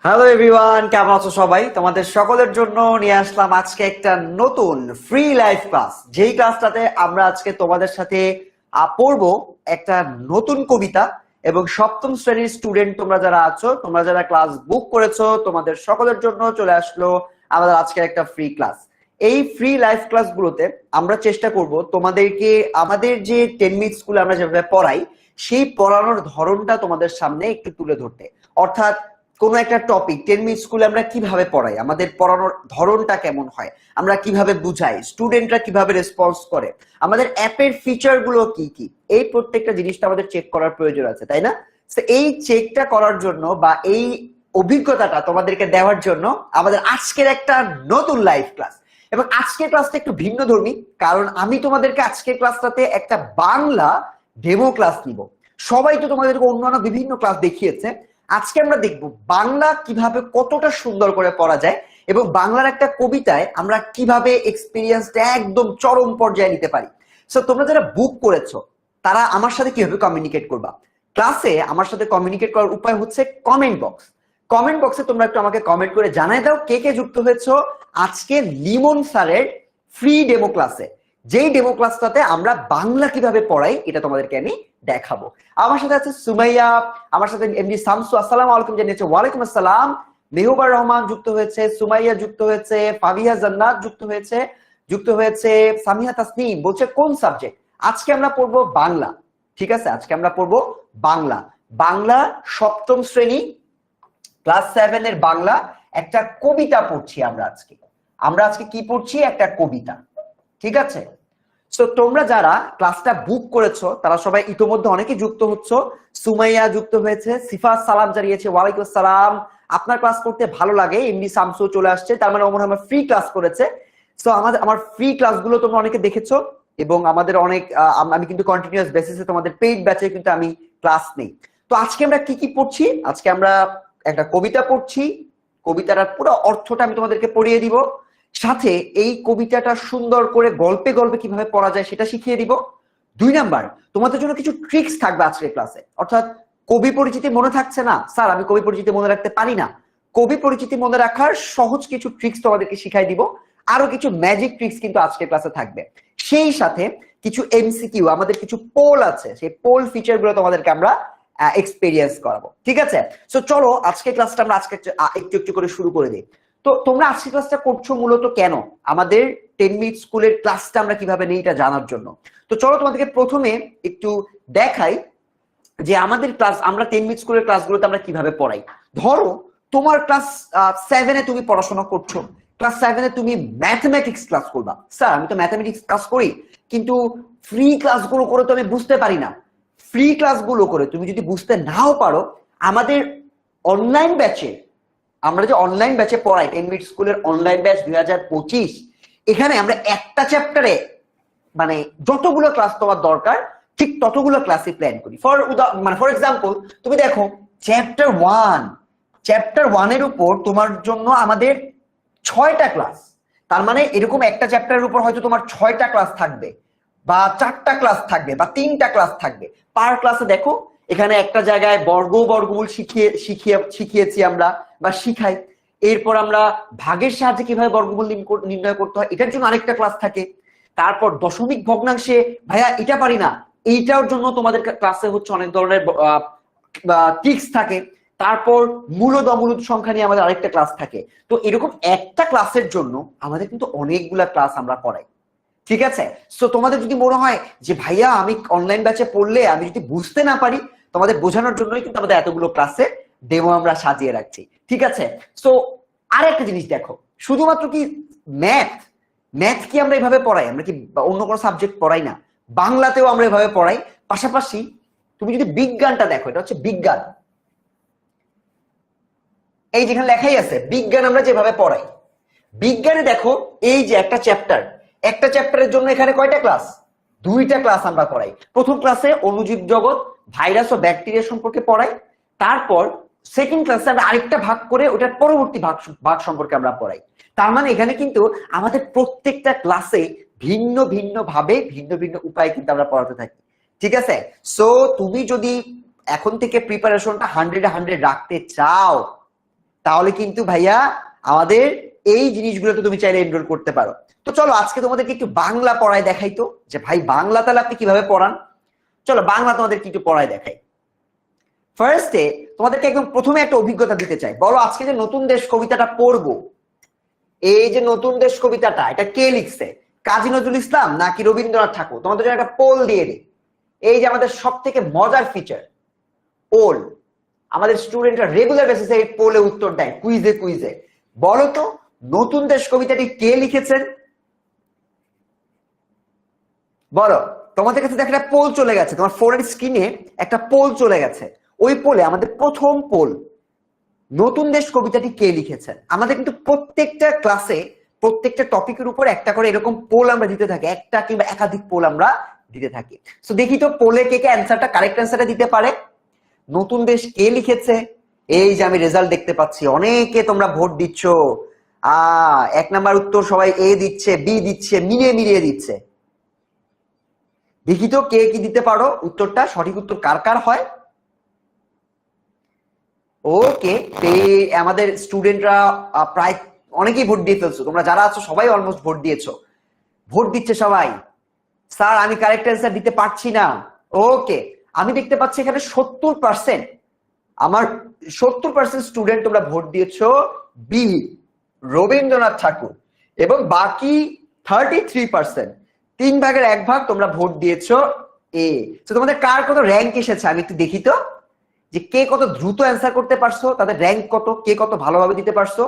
Hello everyone, কেমন আছো সবাই? তোমাদের সকলের জন্য নিয়ে আসলাম আজকে একটা নতুন ফ্রি লাইভ ক্লাস। যেই ক্লাসটাতে আমরা আজকে তোমাদের সাথে পড়বো একটা নতুন কবিতা। এবং সপ্তম শ্রেণীর স্টুডেন্ট তোমরা যারা আছো, তোমরা যারা ক্লাস বুক করেছো, তোমাদের সকলের জন্য চলে আসলো আমাদের আজকে একটা ফ্রি ক্লাস। এই ফ্রি লাইভ ক্লাসগুলোতে আমরা চেষ্টা করব তোমাদেরকে আমাদের যে 10 মিনিট স্কুলে আমরা যেভাবে পড়াই সেই পড়ানোর ধরনটা তোমাদের সামনে একটু তুলে ধরতে। অর্থাৎ কোনো একটা টপিক 10 মিনিট স্কুলে আমরা কিভাবে পড়াই, আমাদের পড়ানোর ধরনটা কেমন হয়, আমরা কিভাবে বুঝাই, স্টুডেন্টরা কিভাবে রেসপন্স করে, আমাদের অ্যাপের ফিচার গুলো কি কি, এই প্রত্যেকটা জিনিসটা আমাদের চেক করার প্রয়োজন আছে, তাই না? তো এই চেকটা করার জন্য বা এই অভিজ্ঞতাটা তোমাদেরকে দেওয়ার জন্য আমাদের আজকের একটা নতুন লাইভ ক্লাস। এবং আজকের ক্লাসটা একটু ভিন্নধর্মী, কারণ আমি তোমাদেরকে আজকের ক্লাসটাতে একটা বাংলা ডেমো ক্লাস নিব। সবাই তো তোমাদেরকে অন্যান্য বিভিন্ন ক্লাস দেখিয়েছে, আজকে আমরা দেখব বাংলা কিভাবে কতটা সুন্দর করে পড়া যায় এবং বাংলার একটা কবিতায় আমরা কিভাবে এক্সপিরিয়েন্সটা একদম চরম পর্যায়ে নিতে পারি। সো তোমরা যারা বুক করেছো তারা আমার সাথে কিভাবে কমিউনিকেট করবা? ক্লাসে আমার সাথে কমিউনিকেট করার উপায় হচ্ছে কমেন্ট বক্স। কমেন্ট বক্সে তোমরা একটু আমাকে কমেন্ট করে জানাই দাও কে কে যুক্ত হয়েছো আজকে লিমন স্যারের ফ্রি ডেমো ক্লাসে। যেই ডেমো ক্লাসটাতে আমরা বাংলা কিভাবে পড়াই এটা তোমাদেরকে আমি দেখাবো। আমার সাথে আছে সুমাইয়া, আমার সাথে এমডি শামসু, আসসালামু আলাইকুম জানিয়েছে। ওয়ালাইকুম আসসালাম। মেহবুবার রহমান যুক্ত হয়েছে, সুমাইয়া যুক্ত হয়েছে, ফাবিহা জান্নাত যুক্ত হয়েছে সামিহা তাসনিম বলছে কোন সাবজেক্ট? আজকে আমরা পড়বো বাংলা। ঠিক আছে, আজকে আমরা পড়বো বাংলা। বাংলা সপ্তম শ্রেণী ক্লাস 7 এর বাংলা একটা কবিতা পড়ছি আমরা আজকে কি পড়ছি? একটা কবিতা। ঠিক আছে, তো তোমরা যারা ক্লাসটা বুক করেছো তারা সবাই ইতোমধ্যে অনেকে যুক্ত হচ্ছে। সুমাইয়া যুক্ত হয়েছে, সিফাত সালাম জানিয়েছে ওয়ালাইকুম আসসালাম, আপনার ক্লাস করতে ভালো লাগে। এমডি শামসু চলে আসছে, তার মানে মনে হয় আমার ফ্রি ক্লাস করেছে। সো আমার ফ্রি ক্লাসগুলো তোমরা অনেকে দেখেছো এবং আমাদের অনেক আমি কিন্তু কন্টিনিউয়াস বেসিসে তোমাদের পেইড ব্যাচে কিন্তু আমি ক্লাস নেই। তো আজকে আমরা কি কি পড়ছি? আজকে আমরা একটা কবিতা পড়ছি, কবিতাটার পুরো অর্থটা আমি তোমাদেরকে পড়িয়ে দিব, সাথে এই কবিতাটা সুন্দর করে গল্পে গল্পে কিভাবে পড়া যায় সেটা শিখিয়ে দিব। 2 নাম্বার, তোমাদের জন্য কিছু ট্রিক্স থাকবে আজকের ক্লাসে। অর্থাৎ কবি পরিচিতি মনে থাকছে না স্যার, আমি কবি পরিচিতি মনে রাখতে পারি না, কবি পরিচিতি মনে রাখার সহজ কিছু ট্রিক্স তোমাদেরকে শিখাই দিব। আরো কিছু ম্যাজিক ট্রিক্স কিন্তু আজকের ক্লাসে থাকবে। সেই সাথে কিছু এমসিকিউ, আমাদের কিছু পোল আছে, সেই পোল ফিচার গুলো তোমাদেরকে আমরা এক্সপেরিয়েন্স করাবো। ঠিক আছে, সো চলো আজকে ক্লাসটা আমরা আজকে একটু একটু করে শুরু করে দিই। তো তোমরা আজকে ক্লাসটা করছো মূলত কেন? আমাদের 10 মিনিট স্কুলের ক্লাসটা আমরা কিভাবে নেই এটা জানার জন্য। তো চলো তোমাদেরকে প্রথমে একটু দেখাই যে আমাদের ক্লাস, আমরা 10 মিনিট স্কুলের ক্লাসগুলোতে আমরা কিভাবে পড়াই। ধরো তোমার ক্লাস 7 এ তুমি পড়াশোনা করছো, ক্লাস 7 এ তুমি ম্যাথমেটিক্স ক্লাস করবা। স্যার আমি তো ম্যাথমেটিক্স ক্লাস করি, কিন্তু ফ্রি ক্লাসগুলো করে তো আমি বুঝতে পারি না। ফ্রি ক্লাসগুলো করে তুমি যদি বুঝতে নাও পারো, আমাদের অনলাইন ব্যাচে, আমরা যে অনলাইন ব্যাচে পড়াই 10 মিনিট স্কুলের অনলাইন ব্যাচ 2025, এখানে আমরা একটা চ্যাপ্টারে মানে যতগুলো ক্লাস তোমার দরকার ঠিক ততগুলো ক্লাসে প্ল্যান করি। ফর এক্সাম্পল তুমি দেখো চ্যাপ্টার 1 এর উপর তোমার জন্য আমাদের 6টা ক্লাস। তার মানে এরকম একটা চ্যাপ্টারের উপর হয়তো তোমার 6টা ক্লাস থাকবে বা 4টা ক্লাস থাকবে বা 3টা ক্লাস থাকবে। পার ক্লাসে দেখো এখানে একটা জায়গায় বর্গমূল শিখিয়েছি আমরা বা শিখাই। এরপর আমরা ভাগের সাহায্যে কিভাবে বর্গমূল নির্ণয় করতে হয় এটার জন্য আরেকটা ক্লাস থাকে। তারপর দশমিক ভগ্নাংশে ভাইয়া এটা পারি না, এইটার জন্য তোমাদের ক্লাসে হচ্ছে অনেক ধরনের ট্রিক্স থাকে। তারপর মূলদ অমূলদ সংখ্যা নিয়ে আমাদের আরেকটা ক্লাস থাকে। তো এরকম একটা ক্লাসের জন্য আমাদের কিন্তু অনেকগুলা ক্লাস আমরা পড়াই। ঠিক আছে, সো তোমাদের যদি মনে হয় যে ভাইয়া আমি অনলাইন ব্যাচে পড়লে আমি যদি বুঝতে না পারি, তোমাদের বোঝানোর জন্যই কিন্তু আমাদের এতগুলো ক্লাসে ডেমো আমরা সাজিয়ে রাখছি। ঠিক আছে, সো আরেকটা জিনিস দেখো, শুধুমাত্র কি ম্যাথ কি আমরা এভাবে পড়াই? আমরা কি অন্য কোনো সাবজেক্ট পড়াই না? বাংলাতেও আমরা এভাবে পড়াই। পাশাপাশি তুমি যদি বিজ্ঞানটা দেখো, এটা হচ্ছে বিজ্ঞান, এই যেখানে লেখাই আছে বিজ্ঞান আমরা যেভাবে পড়াই, বিজ্ঞানে দেখো এই যে একটা চ্যাপ্টারের জন্য এখানে কয়টা ক্লাস? 2টা ক্লাস আমরা পড়াই। প্রথম ক্লাসে অণুজীব জগৎ, ভাইরাস ও ব্যাকটেরিয়া সম্পর্কে পড়াই। তারপর সেকেন্ড ক্লাসে আমরা আরেকটা ভাগ করে ওটার পরবর্তী ভাগ সম্পর্কে আমরা পড়াই। তার মানে এখানে কিন্তু আমাদের প্রত্যেকটা ক্লাসে ভিন্ন ভিন্ন ভাবে ভিন্ন ভিন্ন উপায়ে কিন্তু আমরা পড়াতে থাকি। ঠিক আছে, সো তুমি যদি এখন থেকে প্রিপারেশনটা 100-100 রাখতে চাও তাহলে কিন্তু ভাইয়া আমাদের এই জিনিসগুলোতে তুমি চাইলে এনরোল করতে পারো। তো চলো আজকে তোমাদেরকে একটু বাংলা পড়ায় দেখাই তো, যে ভাই বাংলা তাহলে আপনি কিভাবে পড়ান। চলো বাংলা তোমাদেরকে একটু পড়ায় দেখাই। ফার্স্টে তোমাদেরকে একদম প্রথমে একটা অভিজ্ঞতা দিতে চাই। বলো আজকে যে নতুন দেশ কবিতাটা পড়বো, এই যে নতুন দেশ কবিতাটা এটা কে লিখছে? কাজী নজরুল ইসলাম নাকি রবীন্দ্রনাথ ঠাকুর? তোমাদের জন্য একটা পোল দিয়ে দিই। এই যে আমাদের সব থেকে মজার ফিচার পোল, আমাদের স্টুডেন্টরা রেগুলার বেসিসে এই পোলে উত্তর দেয় কুইজে কুইজে। বলো তো নতুন দেশ কবিতাটি কে লিখেছেন? বলো। তোমাদের কাছে দেখো একটা পোল চলে গেছে, তোমার ফোনের স্ক্রিনে একটা পোল চলে গেছে। ওই পোলে আমাদের প্রথম পোল, নতুন দেশ কবিতাটি কে লিখেছেন। আমাদের কিন্তু প্রত্যেকটা ক্লাসে প্রত্যেকটা টপিকের উপর একটা করে এরকম পোল আমরা দিতে থাকি, একটা কিংবা একাধিক পোল আমরা দিতে থাকি। তো দেখি তো পোলে কে কে অ্যান্সারটা, কারেক্ট অ্যান্সারটা দিতে পারে। নতুন দেশ কে লিখেছে? এই যে আমি রেজাল্ট দেখতে পাচ্ছি, অনেকে তোমরা ভোট দিচ্ছ। এক নাম্বার উত্তর সবাই এ দিচ্ছে, বি দিচ্ছে, মিলিয়ে মিলিয়ে দিচ্ছে। দেখি তো কে কি দিতে পারো উত্তরটা, সঠিক উত্তর কার কার হয়। ওকে, আমাদের স্টুডেন্টরা প্রায় অনেকেই ভোট দিয়ে ফেলছো, তোমরা যারা আছো সবাই অলমোস্ট ভোট দিয়েছো, ভোট দিচ্ছে সবাই। স্যার আমি কারেক্ট অ্যান্সার দিতে পারছি না। ওকে, আমি দেখতে পাচ্ছি এখানে 70%, আমার 70% স্টুডেন্ট তোমরা ভোট দিয়েছো বি রবীন্দ্রনাথ ঠাকুর, এবং বাকি 33%, 3/1 তোমরা ভোট দিয়েছো এ। তো তোমাদের কার কত র্যাঙ্ক এসেছে আমি একটু দেখি তো, যে কে কত দ্রুত অ্যান্সার করতে পারছো, তাদের র্যাঙ্ক কত, কে কত ভালোভাবে দিতে পারছো।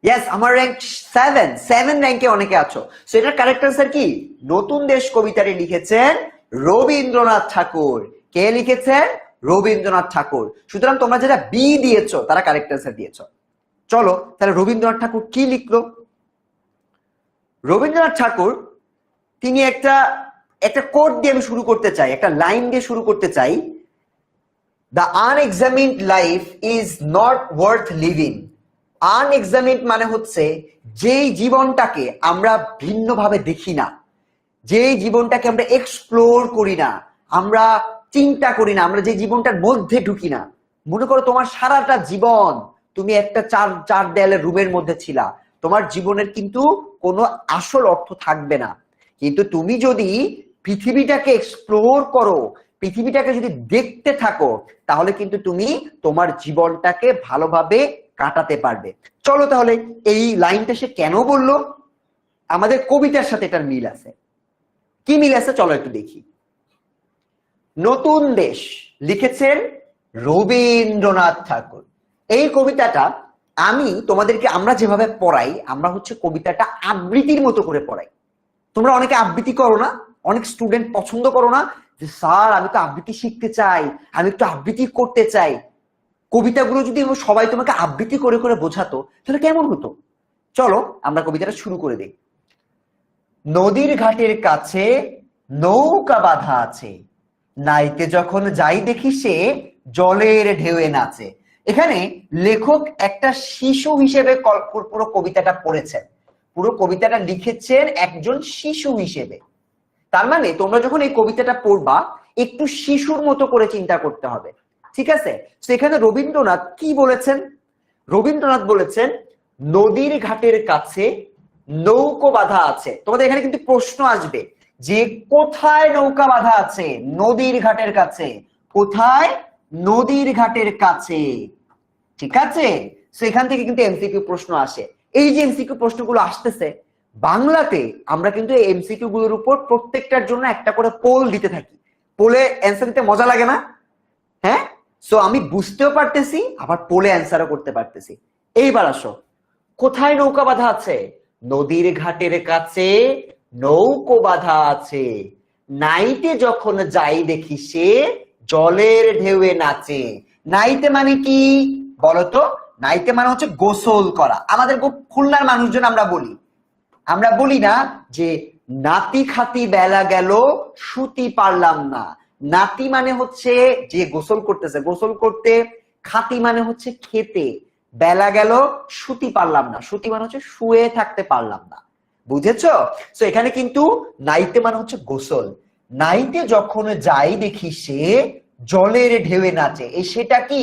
ইয়েস, আমার র্যাঙ্ক 7 র্যাঙ্কে অনেকে আছো। সো এটার কারেক্ট অ্যান্সার কি? নতুন দেশ কবিতাটি লিখেছেন রবীন্দ্রনাথ ঠাকুর। কে লিখেছেন? রবীন্দ্রনাথ ঠাকুর। সুতরাং তোমরা যেটা বি দিয়েছো তারা কারেক্ট অ্যান্সার দিয়েছো। চলো তাহলে রবীন্দ্রনাথ ঠাকুর কি লিখলো। রবীন্দ্রনাথ ঠাকুর তিনি একটা কোট দিয়ে আমি শুরু করতে চাই, একটা লাইন দিয়ে শুরু করতে চাই। The unexamined life is not worth living. আনএক্সামিনড মানে হচ্ছে যেই জীবনটাকে আমরা ভিন্নভাবে দেখি না, যেই জীবনটাকে আমরা এক্সপ্লোর করি না, আমরা চিন্তা করি না, আমরা যে জীবনটার মধ্যে ঢুকি না। মনে করো তোমার সারাটা জীবন তুমি একটা চার দেয়ালের রুমের মধ্যে ছিলা, তোমার জীবনের কিন্তু কোনো আসল অর্থ থাকবে না। কিন্তু তুমি যদি পৃথিবীটাকে এক্সপ্লোর করো, পৃথিবীটাকে যদি দেখতে থাকো, তাহলে কিন্তু তুমি তোমার জীবনটাকে ভালোভাবে কাটাতে পারবে। চলো তাহলে এই লাইনটা সে কেন বললো, আমাদের কবিতার সাথে এটার মিল আছে। কি মিল আছে চলো একটু দেখি। নতুন দেশ লিখেছেন রবীন্দ্রনাথ ঠাকুর। এই কবিতাটা আমি তোমাদেরকে, আমরা যেভাবে পড়াই, আমরা হচ্ছে কবিতাটা আবৃত্তির মতো করে পড়াই। তোমরা অনেকে আবৃত্তি করো না, অনেক স্টুডেন্ট পছন্দ করো না যে স্যার আমি তো আবৃত্তি শিখতে চাই, আমি একটু আবৃত্তি করতে চাই। কবিতাগুলো যদি সবাই তোমাকে আবৃত্তি করে করে বোঝাতো তাহলে কেমন হতো। চলো আমরা কবিতাটা শুরু করে দিই। নদীর ঘাটের কাছে নৌকা বাঁধা আছে, নাইতে যখন যাই দেখি সে জলের ঢেউয়ে নাচে। এখানে লেখক একটা শিশু হিসেবে পুরো কবিতাটা পড়েছেন, পুরো কবিতাটা লিখেছেন একজন শিশু হিসেবে। তার মানে তোমরা যখন এই কবিতাটা পড়বা একটু শিশুর মতো করে চিন্তা করতে হবে, ঠিক আছে। সেখানে রবীন্দ্রনাথ কি বলেছেন? রবীন্দ্রনাথ বলেছেন নদীর ঘাটের কাছে নৌকো বাঁধা আছে। তোমাদের এখানে কিন্তু প্রশ্ন আসবে যে কোথায় নৌকা বাঁধা আছে? নদীর ঘাটের কাছে। কোথায়? নদীর ঘাটের কাছে, ঠিক আছে। সো এখান থেকে কিন্তু এমসিকিউ প্রশ্ন আসে। এই যে এমসিকিউ প্রশ্নগুলো আসতেছে বাংলাতে, আমরা কিন্তু এই এমসিকিউ গুলোর উপর প্রত্যেকটার জন্য একটা করে পোল দিতে থাকি। পোলে অ্যান্সার দিতে মজা লাগে না? হ্যাঁ, সো আমি বুঝতেও পারতেছি আবার পোলে অ্যান্সারও করতে পারতেছি। এইবার আসো, কোথায় নৌকা বাঁধা আছে? নদীর ঘাটের কাছে নৌকো বাঁধা আছে, নাইতে যখন যাই দেখি সে জলের ঢেউয়ে নাচে। নাইতে মানে কি বলতো? নাইতে মানে হচ্ছে গোসল করা। আমাদের খুলনার মানুষজন আমরা বলি না যে নাতি খাতি বেলা গেল শুতি পারলাম না। নাতি মানে হচ্ছে যে গোসল করতেছে, গোসল করতে। খাতি মানে হচ্ছে খেতে। বেলা গেল শুতি পারলাম না, শুতি মানে হচ্ছে শুয়ে থাকতে পারলাম না। বুঝেছো? তো এখানে কিন্তু নাইতে মানে হচ্ছে গোসল। নাইতে যখন যাই দেখি সে জলের ঢেউয়ে নাচে। এই সেটা কি?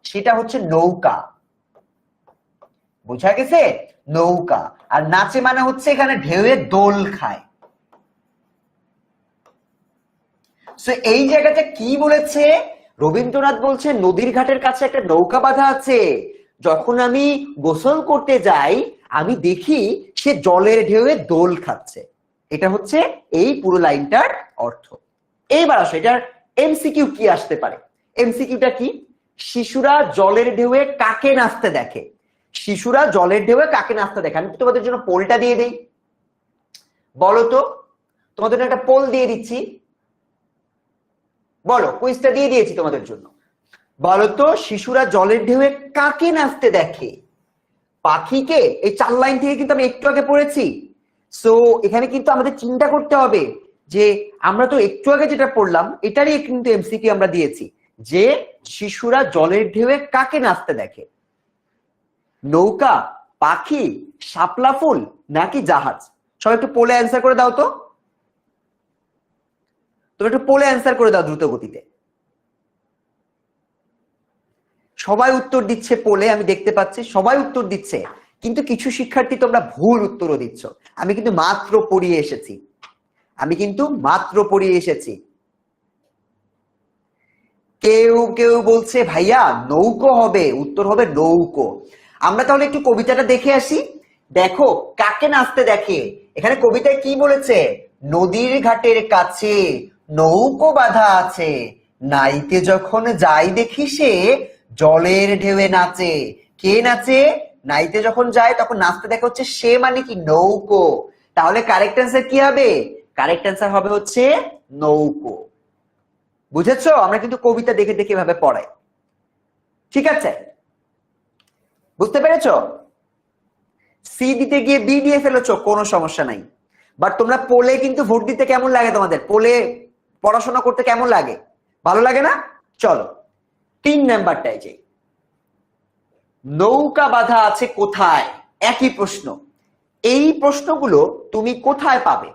সেটা হচ্ছে নৌকা। বোঝা গেছে? নৌকা। আর নাচে মানে হচ্ছে এখানে ঢেউয়ে দোল খায়। এই জায়গাটা কি বলেছে? রবীন্দ্রনাথ বলছে নদীর ঘাটের কাছে একটা নৌকা বাঁধা আছে, যখন আমি গোসল করতে যাই আমি দেখি সে জলের ঢেউয়ে দোল খাচ্ছে। এটা হচ্ছে এই পুরো লাইনটার অর্থ। এইবার আসো এটার এমসিকিউ কি আসতে পারে। এমসিকিউটা কি? শিশুরা জলের ঢেউয়ে কাকে নাচতে দেখে। শিশুরা জলের ঢেউয়ে কাকে নাচতে দেখে। আমি তোমাদের জন্য পোলটা দিয়ে দিই, বলো তো। তোমাদের জন্য একটা পোল দিয়ে দিচ্ছি, বলো। কুইজটা দিয়ে দিয়েছি তোমাদের জন্য। বলো তো শিশুরা জলের ঢেউয়ে কাকে নাচতে দেখে? পাখিকে। এই 4 লাইন থেকে কিন্তু আমি একটু আগে পড়েছি। সো এখানে কিন্তু আমাদের চিন্তা করতে হবে যে আমরা তো একটু আগে যেটা পড়লাম এটারই কিন্তু এমসিকিউ আমরা দিয়েছি, যে শিশুরা জলের ঢেউয়ে কাকে নাচতে দেখে। নৌকা, পাখি, শাপলা ফুল নাকি জাহাজ? সবাই একটু পোলে অ্যান্সার করে দাও তো। তুমি একটু পোলে অ্যান্সার করে দাও দ্রুত গতিতে। সবাই উত্তর দিচ্ছে পোলে, আমি দেখতে পাচ্ছি সবাই উত্তর দিচ্ছে, কিন্তু কিছু শিক্ষার্থী তোমরা ভুল উত্তরও দিচ্ছ। আমি কিন্তু মাত্র পড়িয়ে এসেছি। কেউ কেউ বলছে ভাইয়া নৌকো হবে, উত্তর হবে নৌকো। আমরা তাহলে একটু কবিতাটা দেখে আসি। দেখো কাকে নাচতে দেখে। এখানে কবিতায় কি বলেছে? নদীর ঘাটের কাছে নৌকো বাঁধা আছে, নাইতে যখন যাই দেখি সে জলের ঢেউয়ে নাচে। কে নাচে? নাইতে যখন যায় তখন নাচতে দেখা হচ্ছে সে, মানে কি নৌকো। তাহলে কারেক্ট অ্যান্সার কি হবে? কারেক্ট অ্যান্সার হবে হচ্ছে নৌকো। বুঝেছো? আমরা কিন্তু কবিতা দেখে দেখে এভাবে পড়াই। ঠিক আছে, বুঝতে পেরেছো? সি দিতে গিয়ে বি দিয়ে ফেলেছো, কোনো সমস্যা নাই। বাট তোমরা পোলে কিন্তু ভোট দিতে কেমন লাগে? তোমাদের পোলে পড়াশোনা করতে কেমন লাগে? ভালো লাগে না? চলো 3 নাম্বারটাই যে নৌকা বাঁধা আছে কোথায়। একই প্রশ্ন। এই প্রশ্নগুলো তুমি কোথায় পাবে?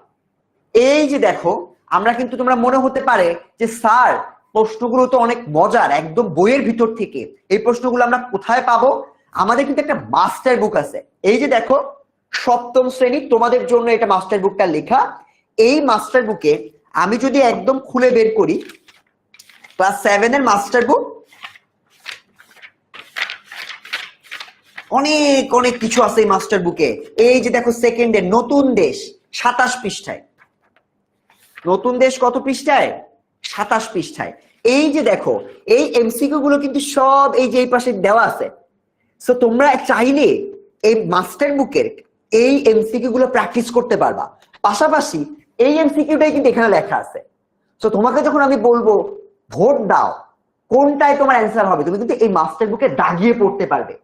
এই যে দেখো, আমরা কিন্তু, তোমরা মনে হতে পারে যে স্যার প্রশ্নগুলো তো অনেক মজার, একদম বইয়ের ভিতর থেকে, এই প্রশ্নগুলো আমরা কোথায় পাবো? আমাদের কিন্তু একটা মাস্টার বুক আছে। এই যে দেখো, 7ম শ্রেণী তোমাদের জন্য এটা মাস্টার বুকটা লেখা। এই মাস্টার বুকে আমি যদি একদম খুলে বের করি, ক্লাস 7 এর মাস্টার বুক, অনেক অনেক কিছু আছে এই মাস্টার বুকে। এই যে দেখো সেকেন্ডে নতুন দেশ 27 পৃষ্ঠায়। নতুন দেশ কত পৃষ্ঠায়? 27 পৃষ্ঠায়। এই যে দেখো এই এমসিকিউ গুলো কিন্তু সব এই যে এই পাশে দেওয়া আছে। সো তোমরা চাইলে এই মাস্টার বুকের এই এমসিকিউ গুলো প্র্যাকটিস করতে পারবা। পাশাপাশি এই এমসিকিউটাই কিন্তু এখানে লেখা আছে। সো তোমাকে যখন আমি বলবো ভোট দাও, কোনটায় তোমার অ্যান্সার হবে, তুমি কিন্তু এই মাস্টার বুকে দাগিয়ে পড়তে পারবে।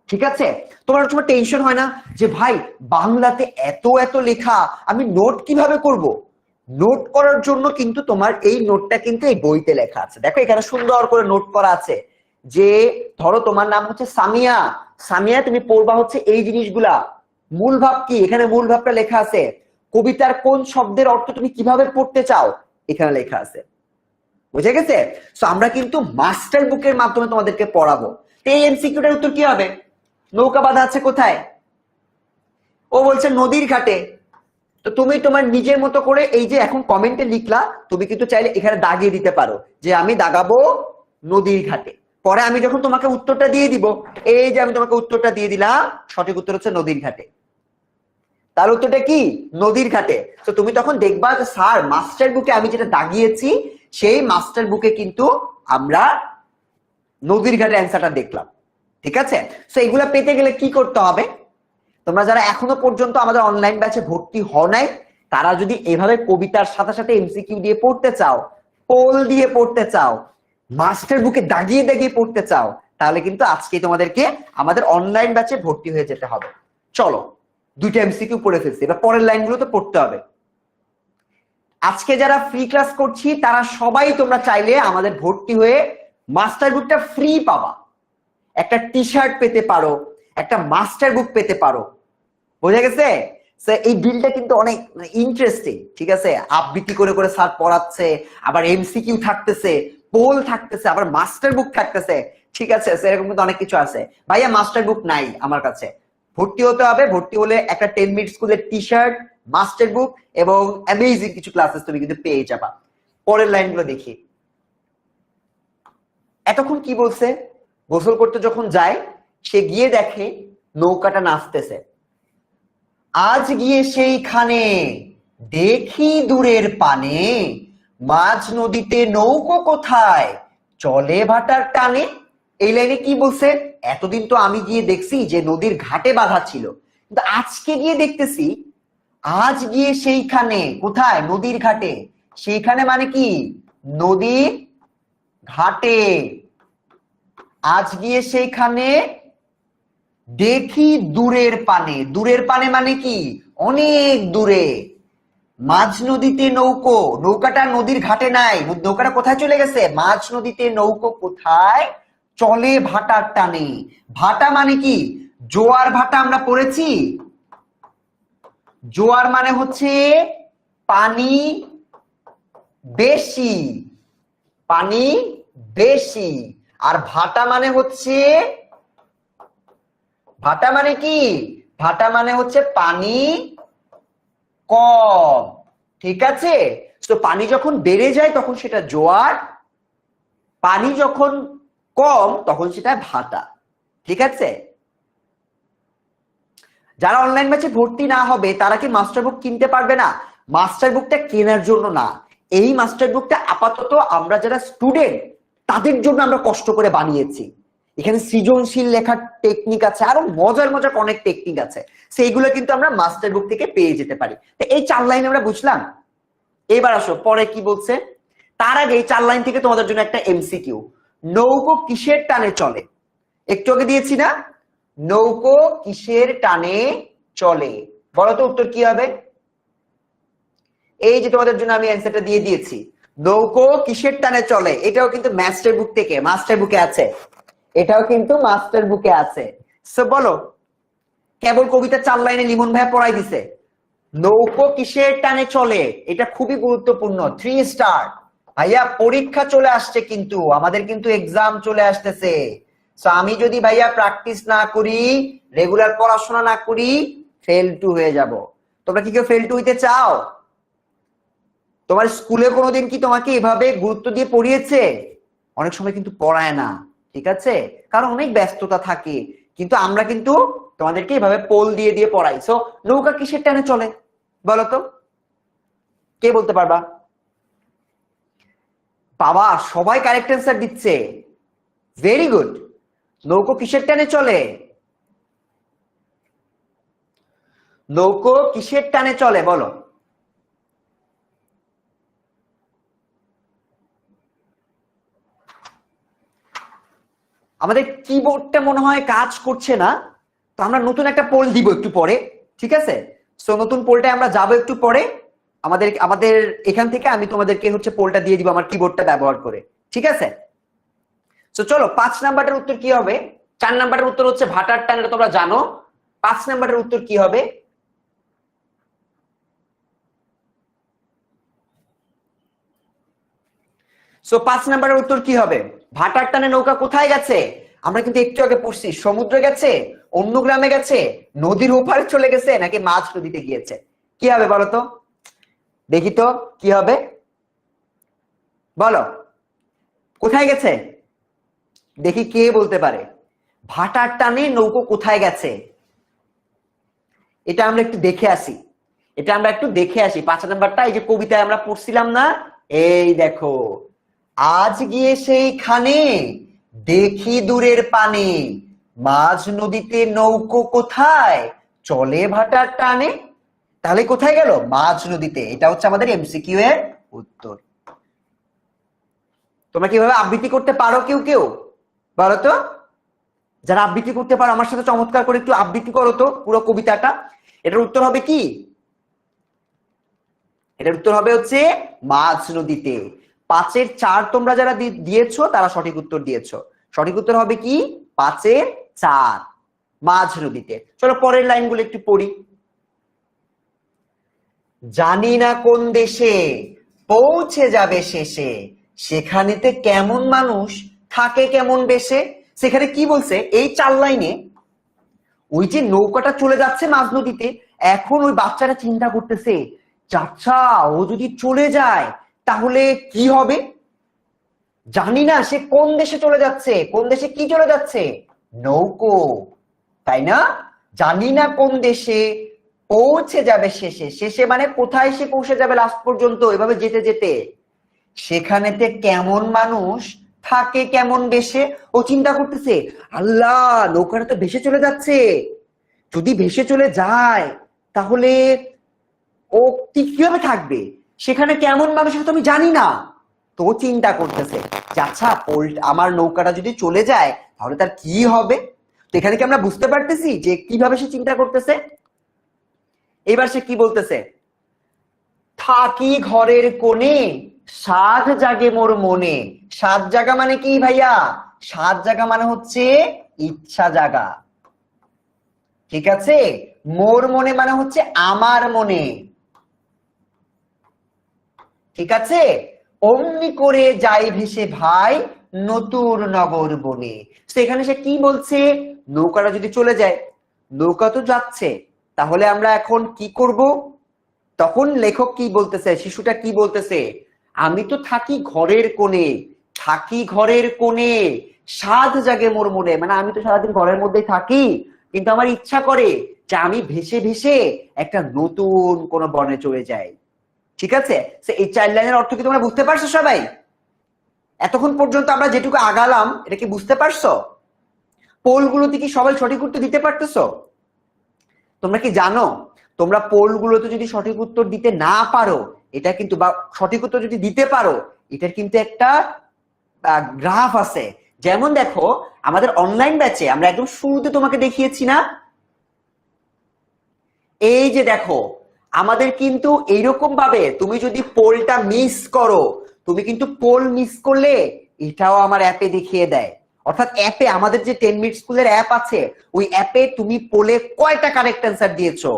ঠিক আছে? তোমার সময় টেনশন হয় না যে ভাই বাংলাতে এত এত লেখা, আমি নোট কিভাবে করব? নোট করার জন্য কিন্তু তোমার এই নোটটা কিন্তু এই বইতে লেখা আছে। দেখো এখানে সুন্দর করে নোট করা আছে যে ধরো তোমার নাম হচ্ছে সামিয়া। সামিয়া তুমি পড়বা হচ্ছে এই জিনিসগুলা। মূল ভাব কি? এখানে মূল ভাবটা লেখা আছে। কবিতার কোন শব্দের অর্থ তুমি কিভাবে পড়তে চাও, এখানে লেখা আছে। বুঝে গেছে? সো আমরা কিন্তু মাস্টার বুকের মাধ্যমে তোমাদেরকে পড়াবো। এই এমসিকিউটার উত্তর কি হবে? নৌকা বাঁধা আছে কোথায়? ও বলছে নদীর ঘাটে। তো তুমি তোমার নিজের মতো করে এই যে এখন কমেন্টে লিখলা, তুমি কিন্তু চাইলে এখানে দাগিয়ে দিতে পারো যে আমি দাগাবো নদীর ঘাটে। পরে আমি যখন তোমাকে উত্তরটা দিয়ে দিব, এই যে আমি তোমাকে উত্তরটা দিয়ে দিলাম, সঠিক উত্তর হচ্ছে নদীর ঘাটে। তার উত্তরটা কি? নদীর ঘাটে। তো তুমি তখন দেখবা যে স্যার মাস্টার বুকে আমি যেটা দাগিয়েছি সেই মাস্টার বুকে কিন্তু আমরা নদীর ঘাটে অ্যান্সারটা দেখলাম। ঠিক আছে? সো এগুলা পেতে গেলে কি করতে হবে? তোমরা যারা এখনো পর্যন্ত আমাদের অনলাইন ব্যাচে ভর্তি হও নাই, তারা যদি এভাবে কবিতার সাথে সাথে এমসিকিউ দিয়ে পড়তে চাও, পোল দিয়ে পড়তে চাও, মাস্টার বুকে দাগিয়ে দাগিয়ে পড়তে চাও, তাহলে কিন্তু আজকে তোমাদেরকে আমাদের অনলাইন ব্যাচে ভর্তি হয়ে যেতে হবে। চলো 2টা এমসিকিউ পড়ে ফেলছি, এবার পরের লাইনগুলো তো পড়তে হবে। আজকে যারা ফ্রি ক্লাস করছি তারা সবাই তোমরা চাইলে আমাদের ভর্তি হয়ে মাস্টার বুকটা ফ্রি পাবা। একটা টি শার্ট পেতে পারো, একটা মাস্টার বুক পেতে পারো। বোঝা গেছে? এই ডিলটা কিন্তু অনেক ইন্টারেস্টিং। ঠিক আছে? আবৃত্তি করে করে স্যার পড়াচ্ছে, আবার এমসিকিউ থাকতেছে, পোল থাকতেছে, আবার মাস্টার বুক থাকতেছে। ঠিক আছে, এরকম কিন্তু অনেক কিছু আছে। ভাইয়া মাস্টার বুক নাই আমার কাছে, ভর্তি হতে হবে। ভর্তি হলে একটা 10 মিনিট স্কুলের টি শার্ট, মাস্টার বুক এবং অ্যামেজিং কিছু ক্লাসেস তুমি কিন্তু পেয়ে যাবা। পরের লাইনগুলো দেখি। এতক্ষণ কি বলছে? গোসল করতে যখন যায় সে গিয়ে দেখে নৌকাটা নাচতেছে। আজ গিয়ে সেইখানে দেখি দূরের পানে, মাঝ নদীতে নৌকো কোথায় চলে ভাটার টানে। এই লাইনে কি বলছে? এতদিন তো আমি গিয়ে দেখছি যে নদীর ঘাটে বাঁধা ছিল, কিন্তু আজকে গিয়ে দেখতেছি আজ গিয়ে সেইখানে, কোথায়? নদীর ঘাটে। সেইখানে মানে কি? নদীর ঘাটে। আজ গিয়ে সেইখানে দেখি দূরের পানে। দূরের পানে মানে কি? অনেক দূরে। মাঝ নদীতে নৌকো, নৌকাটা নদীর ঘাটে নাই, নৌকাটা কোথায় চলে গেছে? মাঝ নদীতে নৌকো কোথায় চলে ভাটার টানে। ভাটা মানে কি? জোয়ার ভাটা আমরা পড়েছি। জোয়ার মানে হচ্ছে পানি বেশি, পানি বেশি। আর ভাটা মানে হচ্ছে, ভাটা মানে কি? ভাটা মানে হচ্ছে পানি কম। ঠিক আছে, তো পানি যখন বেড়ে যায় তখন সেটা জোয়ার, পানি যখন কম তখন সেটা ভাটা। ঠিক আছে, যারা অনলাইন ব্যাচে ভর্তি না হবে তারা কি মাস্টার বুক কিনতে পারবে না? মাস্টার বুকটা কেনার জন্য না, এই মাস্টার বুকটা আপাতত আমরা যারা স্টুডেন্ট তাদের জন্য আমরা কষ্ট করে বানিয়েছি। এখানে সৃজনশীল লেখার টেকনিক আছে, আরো মজার মজার অনেক টেকনিক আছে, সেইগুলো কিন্তু আমরা মাস্টার বুক থেকে পেয়ে যেতে পারি। তো এই 4 লাইন আমরা বুঝলাম। এবার আসো পরে কি বলছে। তার আগে এই 4 লাইন থেকে তোমাদের জন্য একটা এমসিকিউ। নৌকো কিসের টানে চলে? একটু আগে দিয়েছি না, নৌকো কিসের টানে চলে? বলো তো উত্তর কি হবে? এই যে তোমাদের জন্য আমি অ্যান্সারটা দিয়ে দিয়েছি, নৌকো কিসের টানে চলে। এটাও কিন্তু মাস্টার বুক থেকে, মাস্টার বুকে আছে, এটাও কিন্তু মাস্টার বুকে আছে। সো বলো, কেবল কবিতা 4 লাইনে লিমন ভাইয়া পড়াই দিছে। নৌকো কিসের টানে চলে, এটা খুবই গুরুত্বপূর্ণ। 3 স্টার। ভাইয়া পরীক্ষা চলে আসছে, কিন্তু আমাদের কিন্তু এক্সাম চলে আসতেছে। সো আমি যদি ভাইয়া প্র্যাকটিস না করি, রেগুলার পড়াশোনা না করি, ফেল টু হয়ে যাব। তোমরা কি কেউ ফেল টু হইতে চাও? তোমার স্কুলে কোনোদিন কি তোমাকে এভাবে গুরুত্ব দিয়ে পড়িয়েছে? অনেক সময় কিন্তু পড়ায় না, ঠিক আছে, কারণ অনেক ব্যস্ততা থাকে। কিন্তু আমরা কিন্তু তোমাদেরকে এভাবে পোল দিয়ে দিয়ে পড়াই। সো নৌকা কিসের টানে চলে বলো তো, কে বলতে পারবা? বাবা সবাই কারেক্ট অ্যান্সার দিচ্ছে, ভেরি গুড। নৌকো কিসের টানে চলে? নৌকো কিসের টানে চলে বলো? আমাদের কিবোর্ডটা মনে হয় কাজ করছে না, তো আমরা নতুন একটা পোল দিব একটু পরে, ঠিক আছে? সো নতুন পোলটা আমরা যাব একটু পরে। আমাদের আমাদের এখান থেকে আমি তোমাদেরকে হচ্ছে পোলটা দিয়ে দিব আমার কিবোর্ডটা ব্যবহার করে, ঠিক আছে? সো চলো 5 নাম্বারের উত্তর কি হবে? 4 নাম্বারের উত্তর হচ্ছে ভাটার টান, এটা তোমরা জানো। 5 নাম্বারের উত্তর কি হবে? সো 5 নাম্বারের উত্তর কি হবে? ভাটার টানে নৌকা কোথায় গেছে? আমরা কিন্তু একটু আগে পড়ছি, সমুদ্রে গেছে, অন্য গ্রামে গেছে, নদীর ওপারে চলে গেছে, নাকি মাঝ নদীতে গিয়েছে? কি হবে বলো তো, দেখি তো কি হবে, বলো কোথায় গেছে? দেখি কে বলতে পারে। ভাটার টানে নৌকো কোথায় গেছে? এটা আমরা একটু দেখে আসি, এটা আমরা একটু দেখে আসি। 5 নাম্বারটা এই যে কবিতায় আমরা পড়ছিলাম না, এই দেখো, আজ গিয়ে সেইখানে দেখি দূরের পানে, মাঝ নদীতে নৌকো কোথায় চলে ভাটার টানে। তাহলে কোথায় গেল? মাঝ নদীতে। এটা হচ্ছে আমাদের এমসিকিউ এর উত্তর। তোমরা কিভাবে আবৃত্তি করতে পারো কেউ কেউ বলো তো? যারা আবৃত্তি করতে পারো আমার সাথে চমৎকার করে একটু আবৃত্তি করো তো পুরো কবিতাটা। এটার উত্তর হবে কি? এটার উত্তর হবে হচ্ছে মাঝ নদীতে। 5-এর 4 তোমরা যারা দিয়েছো তারা সঠিক উত্তর দিয়েছো। সঠিক উত্তর হবে কি? 5-এর 4, মাঝ নদীতে। চলো পরের লাইনগুলো একটু পড়ি। জানি না কোন দেশে পৌঁছে যাবে শেষে, সেখানেতে কেমন মানুষ থাকে কেমন বেশে। সেখানে কি বলছে, এই 4 লাইনে ওই যে নৌকাটা চলে যাচ্ছে মাঝ নদীতে, এখন ওই বাচ্চাটা চিন্তা করতেছে, চাচা ও যদি চলে যায় তাহলে কি হবে। জানি না সে কোন দেশে চলে যাচ্ছে, কোন দেশে কি চলে যাচ্ছে, নৌকো, তাই না? জানি না কোন দেশে পৌঁছে যাবে শেষে, শেষে মানে কোথায় সে পৌঁছে যাবে লাস্ট পর্যন্ত, এভাবে যেতে যেতে সেখানেতে কেমন মানুষ থাকে, কেমন দেশে। ও চিন্তা করতেছে, আল্লাহ নৌকাটা তো ভেসে চলে যাচ্ছে, যদি ভেসে চলে যায় তাহলে ও কিভাবে থাকবে, সেখানে কেমন মানুষ আছে তো আমি জানি না। তো চিন্তা করতেছে যে আচ্ছা আমার নৌকাটা যদি চলে যায় তাহলে তার কি হবে। তো এখানে কি আমরা বুঝতে পারতেছি যে কিভাবে সে চিন্তা করতেছে। এবার সে কি বলতেছে, থাকি ঘরের কোণে সাধ জাগে মোর মনে। সাত জাগা মানে কি ভাইয়া, সাত জাগা মানে হচ্ছে ইচ্ছা জাগা, ঠিক আছে। মোর মনে মানে হচ্ছে আমার মনে, ঠিক আছে। অমনি করে যাই ভেসে ভাই নতুন নগর বনে। সেখানে সে কি বলছে, নৌকাটা যদি চলে যায়, নৌকা তো যাচ্ছে, তাহলে আমরা এখন কি করব। তখন লেখক কি বলতেছে, শিশুটা কি বলতেছে, আমি তো থাকি ঘরের কোণে, থাকি ঘরের কোণে সাধ জাগে মোর মনে, মানে আমি তো সারাদিন ঘরের মধ্যেই থাকি, কিন্তু আমার ইচ্ছা করে যে আমি ভেসে ভেসে একটা নতুন কোন বনে চলে যাই। ঠিক আছে, এই 4 লাইনের অর্থ কি তোমরা বুঝতে পারছো সবাই? এতক্ষণ পর্যন্ত আমরা যেটুকু আগালাম এটা কি বুঝতে পারছো? পোলগুলোতে কি সবাই সঠিক উত্তর দিতে পারতেছো? তোমরা কি জানো, তোমরা পোলগুলোতে যদি সঠিক উত্তর দিতে না পারো, এটা কিন্তু, বা সঠিক উত্তর যদি দিতে পারো, এটার কিন্তু একটা গ্রাফ আছে। যেমন দেখো আমাদের অনলাইন ব্যাচে আমরা একদম শুরুতে তোমাকে দেখিয়েছি না, এই যে দেখো আমাদের কিন্তু এইরকম ভাবে তুমি যদি পোলটা মিস করো, তুমি কিন্তু পোল মিস করলে এটাও আমার অ্যাপে দেখিয়ে দেয়। অর্থাৎ অ্যাপে আমাদের যে 10 মিনিট স্কুলের অ্যাপ আছে, ওই অ্যাপে তুমি পোলে কয়টা কারেক্ট অ্যান্সার দিয়েছো,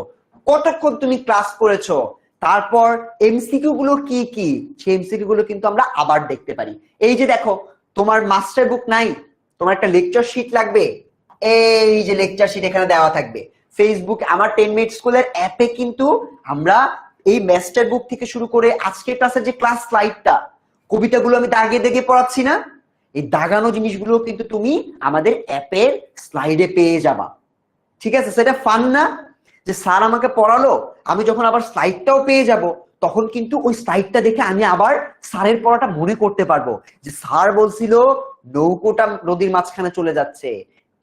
কতক্ষণ তুমি ক্লাস করেছো, তারপর এমসিকিউ গুলো কি কি, সেই এমসিকিউ গুলো কিন্তু আমরা আবার দেখতে পারি। এই যে দেখো তোমার মাস্টার বুক নাই, তোমার একটা লেকচার শিট লাগবে, এই যে লেকচার শিট এখানে দেওয়া থাকবে। ফেসবুক আমার 10 মিনিট স্কুলের অ্যাপে কিন্তু আমরা এই মাস্টার বুক থেকে শুরু করে আজকের ক্লাসের যে ক্লাস স্লাইডটা, কবিতাগুলো আমি দাগিয়ে দাগিয়ে পড়াচ্ছি না, এই দাগানো জিনিসগুলো কিন্তু তুমি আমাদের অ্যাপের স্লাইডে পেয়ে যাবা। ঠিক আছে, সেটা ফান না যে স্যার আমাকে পড়ালো, আমি যখন আবার স্লাইডটাও পেয়ে যাব, তখন কিন্তু ওই স্লাইডটা দেখে আমি আবার স্যারের পড়াটা মনে করতে পারবো যে স্যার বলছিল নৌকোটা নদীর মাঝখানে চলে যাচ্ছে,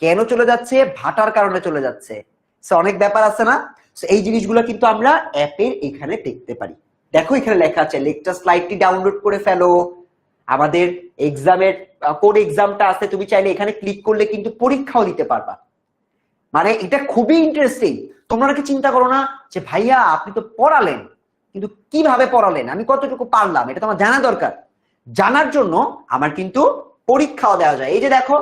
কেন চলে যাচ্ছে, ভাটার কারণে চলে যাচ্ছে। অনেক ব্যাপার আছে না, এই জিনিসগুলো কিন্তু আমরা অ্যাপের এখানে দেখতে পারি। দেখো এখানে লেখা আছে লেকচার স্লাইডটি ডাউনলোড করে ফেলো। আমাদের এক্সামের কোড এক্সামটা আছে, তুমি চাইলে এখানে ক্লিক করলে কিন্তু পরীক্ষাও দিতে পারবা। মানে এটা খুবই ইন্টারেস্টিং। তোমরা নাকি চিন্তা করো না যে ভাইয়া আপনি তো পড়ালেন, কিন্তু কিভাবে পড়ালেন, আমি কতটুকু পারলাম, এটা তো আমার জানা দরকার। জানার জন্য আমার কিন্তু পরীক্ষাও দেওয়া যায়। এই যে দেখো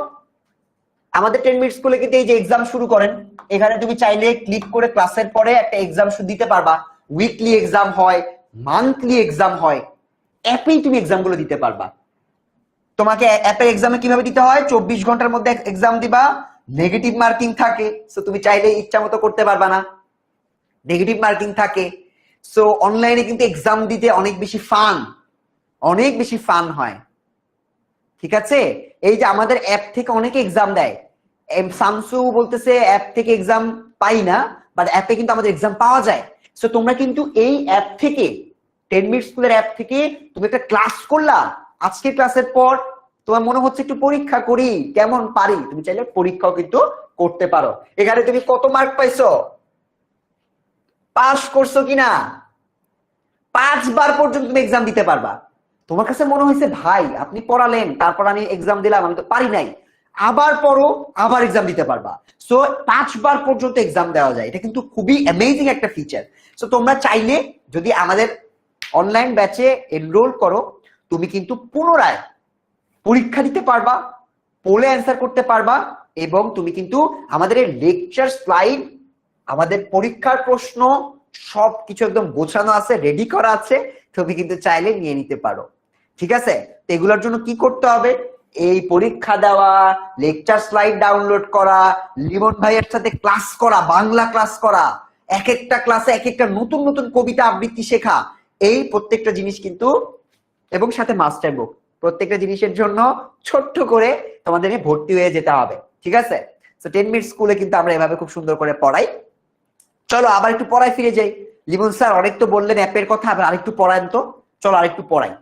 আমাদের 10 মিনিট স্কুলে কিন্তু এই যে এক্সাম শুরু করেন, এখানে তুমি চাইলে ক্লিক করে ক্লাসের পরে একটা এক্সাম দিতে পারবা। উইকলি এক্সাম হয়, মান্থলি এক্সাম হয়, অ্যাপেই তুমি এক্সাম গুলো দিতে পারবা। তোমাকে অ্যাপের এক্সামে কিভাবে দিতে হয়, 24 ঘন্টার মধ্যে এক্সাম দিবা, নেগেটিভ মার্কিং থাকে, সো তুমি চাইলে ইচ্ছা মতো করতে পারবা না, নেগেটিভ মার্কিং থাকে। সো অনলাইনে কিন্তু এক্সাম দিতে অনেক বেশি ফান, অনেক বেশি ফান হয়। ঠিক আছে, এই যে আমাদের অ্যাপ থেকে অনেকে এক্সাম দেয়, সামসু বলতেছে অ্যাপ থেকে এক্সাম পাই না, বাট অ্যাপে কিন্তু আমাদের এক্সাম পাওয়া যায়। সো তোমরা কিন্তু এই অ্যাপ থেকে, 10 মিনিট স্কুলের অ্যাপ থেকে তুমি একটা ক্লাস করলা, আজকের ক্লাসের পর তোমার মনে হচ্ছে একটু পরীক্ষা করি কেমন পারি, তুমি চাইলে পরীক্ষাও কিন্তু করতে পারো। এখানে তুমি কত মার্ক পাইছো, পাস করছো কিনা, 5 বার পর্যন্ত তুমি এক্সাম দিতে পারবা। তোমার কাছে মনে হয়েছে ভাই আপনি পড়ালেন তারপর আমি এক্সাম দিলাম, আমি তো পারি নাই, আবার পড়ো, আবার এক্সাম দিতে পারবা। সো 5 বার পর্যন্ত এক্সাম দেওয়া যায়, এটা কিন্তু খুবই অ্যামেজিং একটা ফিচার। সো তোমরা চাইলে যদি আমাদের অনলাইন ব্যাচে এনরোল করো, তুমি কিন্তু পুনরায় পরীক্ষা দিতে পারবা, পোলে অ্যান্সার করতে পারবা, এবং তুমি কিন্তু আমাদের এই লেকচার স্লাইড, আমাদের পরীক্ষার প্রশ্ন সবকিছু একদম গোছানো আছে, রেডি করা আছে, তুমি কিন্তু চাইলে নিয়ে নিতে পারো। ঠিক আছে, তো এগুলোর জন্য কি করতে হবে, এই পরীক্ষা দেওয়া, লেকচার স্লাইড ডাউনলোড করা, লিমন ভাইয়ের সাথে ক্লাস করা, বাংলা ক্লাস করা, এক একটা ক্লাসে এক একটা নতুন নতুন কবিতা আবৃত্তি শেখা, এই প্রত্যেকটা জিনিস কিন্তু, এবং সাথে মাস্টার বুক, প্রত্যেকটা জিনিসের জন্য ছোট্ট করে তোমাদেরকে ভর্তি হয়ে যেতে হবে, ঠিক আছে? তো 10 মিনিট স্কুলে কিন্তু আমরা এভাবে খুব সুন্দর করে পড়াই। চলো আবার একটু পড়ায় ফিরে যাই। লিমন স্যার অনেক তো বললেন অ্যাপের কথা, আবার আরেকটু পড়ান তো। চলো আরেকটু পড়াই।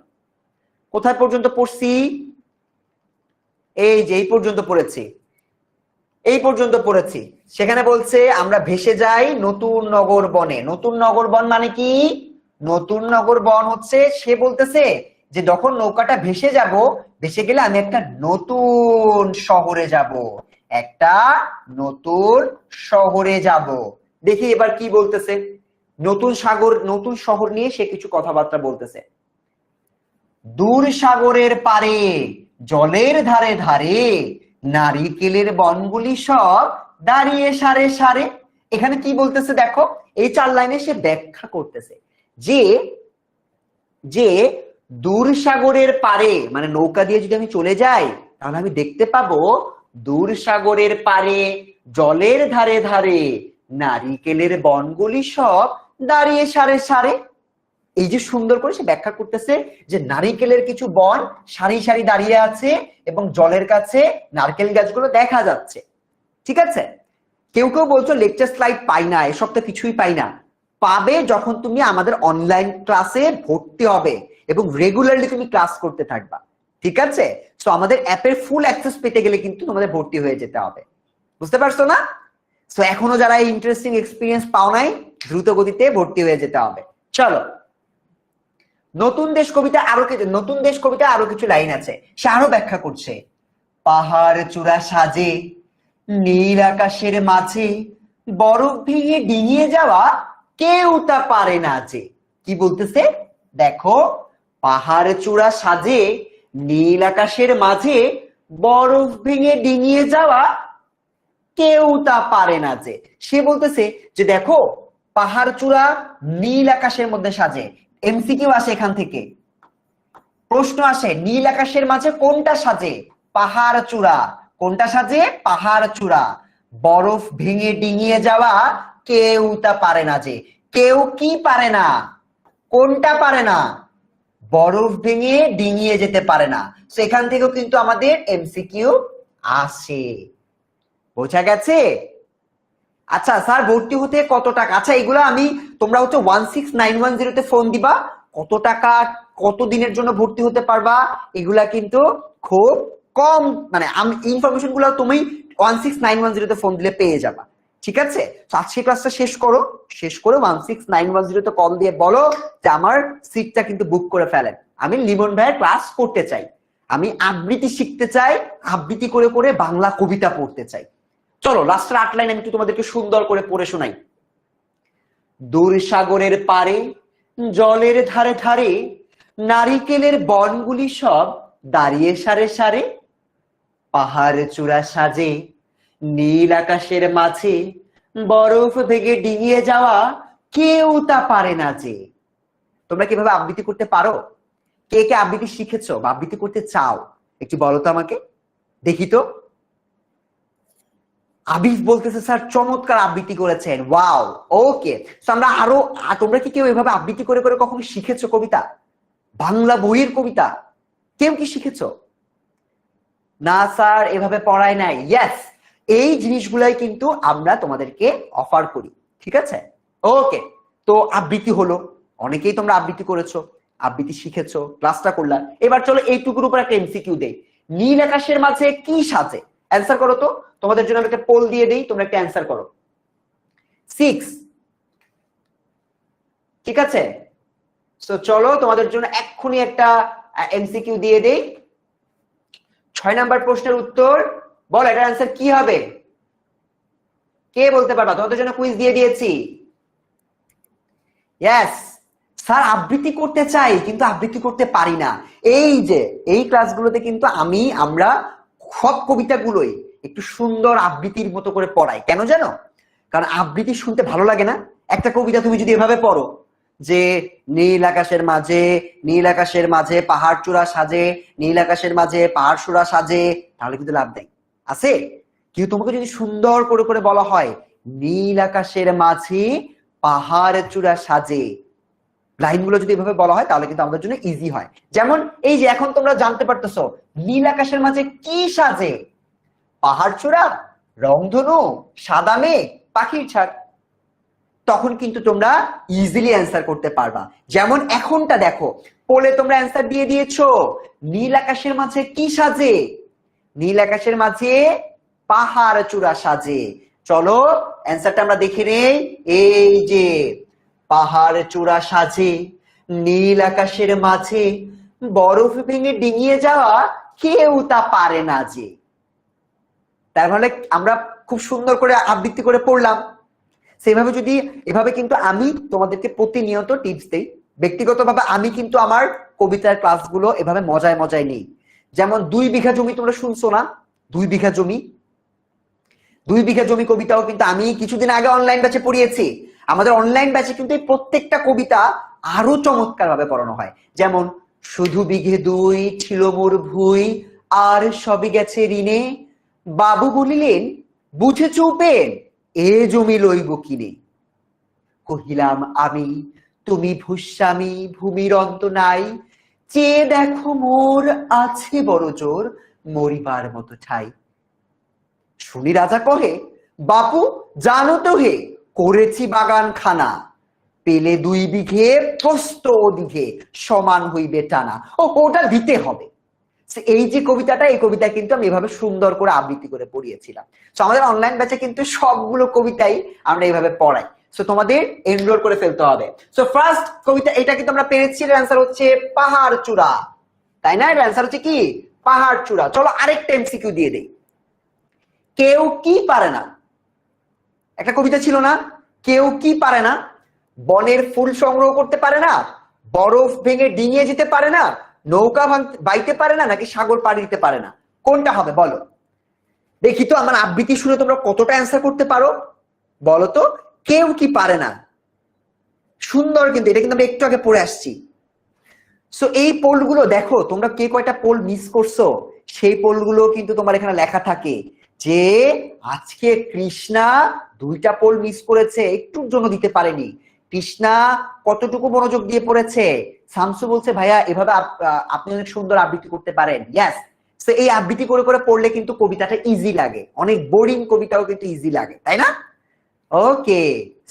কোথায় পর্যন্ত পড়ছি? এই যে এই পর্যন্ত পড়েছি, এই পর্যন্ত পড়েছি। সেখানে বলছে আমরা ভেসে যাই নতুন নগর বনে। নতুন নগর বন মানে কি? নতুন নগর বন হচ্ছে, সে বলতেছে যে যখন নৌকাটা ভেসে যাব, ভেসে গেলে আমি একটা নতুন শহরে যাব, একটা নতুন শহরে যাব। দেখি এবার কি বলতেছে। নতুন সাগর, নতুন শহর নিয়ে সে কিছু কথাবার্তা বলতেছে। দূর সাগরের পারে, জলের ধারে ধারে, নারিকেলের বনগুলি সব দাঁড়িয়ে সারে সারে। এখানে কি বলতেছে দেখো, এই 4 লাইনে সে ব্যাখ্যা করতেছে যে যে দূর সাগরের পারে, মানে নৌকা দিয়ে যদি আমি চলে যাই তাহলে আমি দেখতে পাবো দূর সাগরের পারে, জলের ধারে ধারে, নারিকেলের বনগুলি সব দাঁড়িয়ে সারে সারে। এই যে সুন্দর করে সে ব্যাখ্যা করতেছে যে নারিকেলের কিছু বন সারি সারি দাঁড়িয়ে আছে এবং জলের কাছে নারকেল গাছগুলো দেখা যাচ্ছে, ঠিক আছে? কেউ কেউ বলছো লেকচার স্লাইড পাই না, এসব তো কিছুই পাই না। পাবে যখন তুমি আমাদের অনলাইন ক্লাসে ভর্তি হবে এবং রেগুলারলি তুমি ক্লাস করতে থাকবা, ঠিক আছে? তো আমাদের অ্যাপের ফুল অ্যাক্সেস পেতে গেলে কিন্তু তোমাদের ভর্তি হয়ে যেতে হবে, বুঝতে পারছো না? তো এখনো যারা ইন্টারেস্টিং এক্সপিরিয়েন্স পাও নাই, দ্রুত গতিতে ভর্তি হয়ে যেতে হবে। চলো, নতুন দেশ কবিতা আরো কিছু, নতুন দেশ কবিতা আরো কিছু লাইন আছে, সে আরো ব্যাখ্যা করছে। পাহাড় চূড়া সাজে, নীল আকাশের মাঝে, বরফ ভেঙে ডিঙিয়ে যাওয়া কেউ তা পারে না যে। কি বলতেছে দেখো, পাহাড় চূড়া সাজে, নীল আকাশের মাঝে, বরফ ভেঙে ডিঙিয়ে যাওয়া কেউ তা পারে না যে। সে বলতেছে যে দেখো, পাহাড় চূড়া নীল আকাশের মধ্যে সাজে। এমসিকিউ আসে এখান থেকে, প্রশ্ন আসে নীল আকাশের মাঝে কোনটা সাজে? পাহাড় চূড়া। কোনটা সাজে? পাহাড় চূড়া। বরফ ভেঙে ডিঙিয়ে যাওয়া কেউ তা পারে না যে। কেউ কি পারে না? কোনটা পারে না? বরফ ভেঙে ডিঙিয়ে যেতে পারে না। সেখান থেকেও কিন্তু আমাদের এমসিকিউ আসে, বোঝা গেছে? আচ্ছা স্যার ভর্তি হতে কত টাকা? আচ্ছা এগুলো আমি, তোমরা হচ্ছে 16910 তে ফোন দিবা, কত টাকা কত দিনের জন্য ভর্তি হতে পারবা এগুলা কিন্তু খুব কম, মানে আমি ইনফরমেশন গুলো তুমি 16910 তে ফোন দিলে পেয়ে যাবা, ঠিক আছে? তো আজকে ক্লাসটা শেষ করো, শেষ করে 16910 তে কল দিয়ে বলো যে আমার সিটটা কিন্তু বুক করে ফেলেন, আমি লিমন ভাইয়ের ক্লাস করতে চাই, আমি আবৃত্তি শিখতে চাই, আবৃত্তি করে করে বাংলা কবিতা পড়তে চাই। চলো লাস্টের 8 লাইন আমি একটু তোমাদেরকে সুন্দর করে পড়ে শোনাই। দূর সাগরের পারে, জলের ধারে ধারে, নারিকেলের বনগুলি সব দাঁড়িয়ে সারে সারে, পাহাড় চূড়া সাজে, নীল আকাশের মাঝে, বরফ ভেঙে ডিঙিয়ে যাওয়া কেউ তা পারে না যে। তোমরা কিভাবে আবৃত্তি করতে পারো? কে কে আবৃত্তি শিখেছো বা আবৃত্তি করতে চাও একটু বলো তো আমাকে, দেখি তো। আবিফ বলতেছে স্যার চমৎকার আবৃত্তি করেছেন, ওয়াও, ওকে। আমরা আরো, তোমরা কি কেউ এভাবে আবৃত্তি করে করে কখনো শিখেছো কবিতা, বাংলা বইয়ের কবিতা? কেউ কি শিখেছো? না স্যার এভাবে পড়ায় নাই। ইয়েস, এই জিনিসগুলাই কিন্তু আমরা তোমাদেরকে অফার করি, ঠিক আছে? ওকে, তো আবৃত্তি হলো, অনেকেই তোমরা আবৃত্তি করেছো, আবৃত্তি শিখেছো, ক্লাসটা করলাম। এবার চলো এইটুকুর উপর একটা এমসিকিউ দেই। নীল আকাশের মাঝে কি সাজে? অ্যান্সার করো তো, তোমাদের জন্য আমি একটা পোল দিয়ে দেই, তোমরা একটা অ্যান্সার করো। 6, ঠিক আছে? তো চলো তোমাদের জন্য এক্ষুনি একটা এমসিকিউ দিয়ে দেই। 6 নাম্বার প্রশ্নের উত্তর বল, এটার অ্যান্সার কি হবে? কে বলতে পারবা? তোমাদের জন্য কুইজ দিয়ে দিয়েছি। ইয়েস, স্যার আবৃত্তি করতে চাই কিন্তু আবৃত্তি করতে পারি না। এই যে এই ক্লাসগুলোতে কিন্তু আমরা সব কবিতাগুলোই একটু সুন্দর আবৃত্তির মতো করে পড়াই। কেন জানো? কারণ আবৃত্তি শুনতে ভালো লাগে না? একটা কবিতা তুমি যদি এভাবে পড়ো, যে নীল আকাশের মাঝে, নীল আকাশের মাঝে পাহাড় চূড়া সাজে, নীল আকাশের মাঝে পাহাড় চূড়া সাজে, তাহলে কিন্তু লাভ নেই। আছে? কিন্তু তোমাকে যদি সুন্দর করে করে বলা হয় নীল আকাশের মাঝে পাহাড় চূড়া সাজে, লাইনগুলো যদি এভাবে বলা হয় তাহলে কিন্তু আমাদের জন্য ইজি হয়। যেমন এই যে এখন তোমরা জানতে পারতেছো নীল আকাশের মাঝে কি সাজে? পাহাড় চূড়া, রংধনু, সাদা মেঘ, পাখির ছাড়। তখন কিন্তু তোমরা ইজিলি অ্যান্সার করতে পারবা। যেমন এখনটা দেখো, পোলে তোমরা অ্যান্সার দিয়ে দিয়েছো নীল আকাশের মাঝে কি সাজে? নীল আকাশের মাঝে পাহাড় চূড়া সাজে। চলো অ্যান্সারটা আমরা দেখে নেই। এই যে পাহাড় চূড়া সাজে নীল আকাশের মাঝে, বরফ ভেঙে ডিঙিয়ে যাওয়া কেউ তা পারে না যে। তার মানে আমরা খুব সুন্দর করে আবৃত্তি করে পড়লাম। সেভাবে যদি এভাবে কিন্তু আমি তোমাদেরকে প্রতিনিয়ত টিপস দেই। ব্যক্তিগতভাবে আমি কিন্তু আমার কবিতার ক্লাসগুলো এভাবে মজায় মজায় নেই। যেমন 2 বিঘা জমি তোমরা শুনছো না? 2 বিঘা জমি, 2 বিঘা জমি কবিতাও কিন্তু আমি কিছুদিন আগে অনলাইন ব্যাচে পড়িয়েছি। আমাদের অনলাইন ব্যাচে কিন্তু এই প্রত্যেকটা কবিতা আরো চমৎকার ভাবে পড়ানো হয়। যেমন শুধু বিঘে 2 ছিল মোর ভুই, আর সবই গেছে ঋণে, বাবু বলিলেন বুঝেছ উপেন, এ জমি লইব কিনে। কহিলাম আমি তুমি ভূস্বামী, ভূমির অন্ত নাই, চেয়ে দেখো মোর আছে বড় জোর, মরিবার মতো ঠাই। শুনি রাজা কহে বাপু জানো তো হে, করেছি বাগান খানা, পেলে 2 বিঘে প্রস্থ ওদিঘে, সমান হইবে টানা। ওটা দিতে হবে। এই যে কবিতাটা, এই কবিতা কিন্তু আমি এভাবে সুন্দর করে আবৃত্তি করে পড়িয়েছিলাম। তো আমাদের অনলাইন ব্যাচে কিন্তু সবগুলো কবিতাই আমরা এইভাবে পড়াই। সো তোমাদের এনরোল করে ফেলতে হবে। সো ফার্স্ট কবিতা এটা কিন্তু আমরা পেরেছি, এর অ্যান্সার হচ্ছে পাহাড় চূড়া, তাই না? এর অ্যান্সার হচ্ছে কি পাহাড় চূড়া। চলো আরেকটা এমসিকিউ দিয়ে দেই। কেউ কি পারে না, একটা কবিতা ছিল না? কেউ কি পারে না? বনের ফুল সংগ্রহ করতে পারে না, বরফ ভেঙে ডিঙিয়ে যেতে পারে না, নৌকা বাইতে পারে না, নাকি সাগর পাড়ি দিতে পারে না? কোনটা হবে বলো দেখি তো। আমার আবৃত্তি শুনে তোমরা কতটা অ্যান্সার করতে পারো বলো তো। কেউ কি পারে না, সুন্দর কিন্তু এটা কিন্তু আমরা একটু আগে পড়ে আসছি। সো এই পোলগুলো দেখো তোমরা কে কয়টা পোল মিস করছো, সেই পোলগুলো কিন্তু তোমার এখানে লেখা থাকে যে আজকে কৃষ্ণা 2টা পোল মিস করেছে, একটুর জন্য দিতে পারেনি। কৃষ্ণা কতটুকু মনোযোগ দিয়ে পড়েছে? শামসু বলছে ভাইয়া এভাবে আপনি অনেক সুন্দর আবৃত্তি করতে পারেন। ইয়েস, সো এই আবৃত্তি করে করে পড়লে কিন্তু কবিতাটা ইজি লাগে, অনেক বোরিং কবিতাও কিন্তু ইজি লাগে, তাই না? ওকে,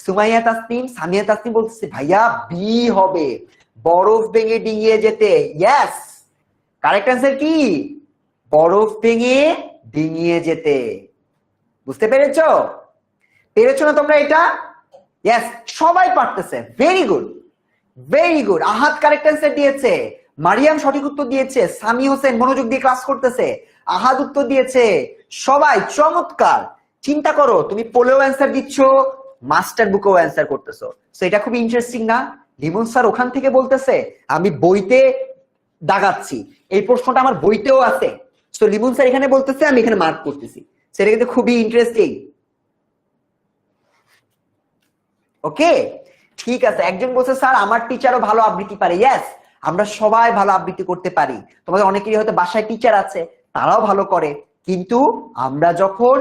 সুমাইয়া তাসনিম, সামিয়া তাসনিম বলছে ভাইয়া বি হবে, বরফ ভেঙে ডিঙিয়ে যেতে। ইয়েস, কারেক্ট অ্যান্সার কি বরফ ভেঙে ডিঙিয়ে যেতে। বুঝতে পেরেছো? পেরেছো না তোমরা এটা? ইয়েস, সবাই পারতেছে। Very good, very good. Ahad correct answer দিয়েছে, মারিয়াম সঠিক উত্তর দিয়েছে, সামি হোসেন মনোযোগ দিয়ে ক্লাস করতেছে, আহাদ উত্তর দিয়েছে, সবাই চমৎকার। চিন্তা করো তুমি পোলেও অ্যান্সার দিচ্ছ, মাস্টার বুকেও অ্যান্সার করতেছো। সো এটা খুব ইন্টারেস্টিং না? লিমন স্যার ওখান থেকে বলতেছে আমি বইতে দাগাচ্ছি, এই প্রশ্নটা আমার বইতেও আছে। সো লিমন স্যার এখানে বলতেছে, আমি এখানে মার্ক করতেছি। সেটা কিন্তু খুবই ইন্টারেস্টিং। ওকে, ঠিক আছে। একজন বলছে স্যার আমার টিচারও ভালো আবৃত্তি পারে। ইয়েস, আমরা সবাই ভালো আবৃত্তি করতে পারি। তোমাদের অনেকেরই হয়তো বাসায় টিচার আছে, তারাও ভালো করে। কিন্তু আমরা যখন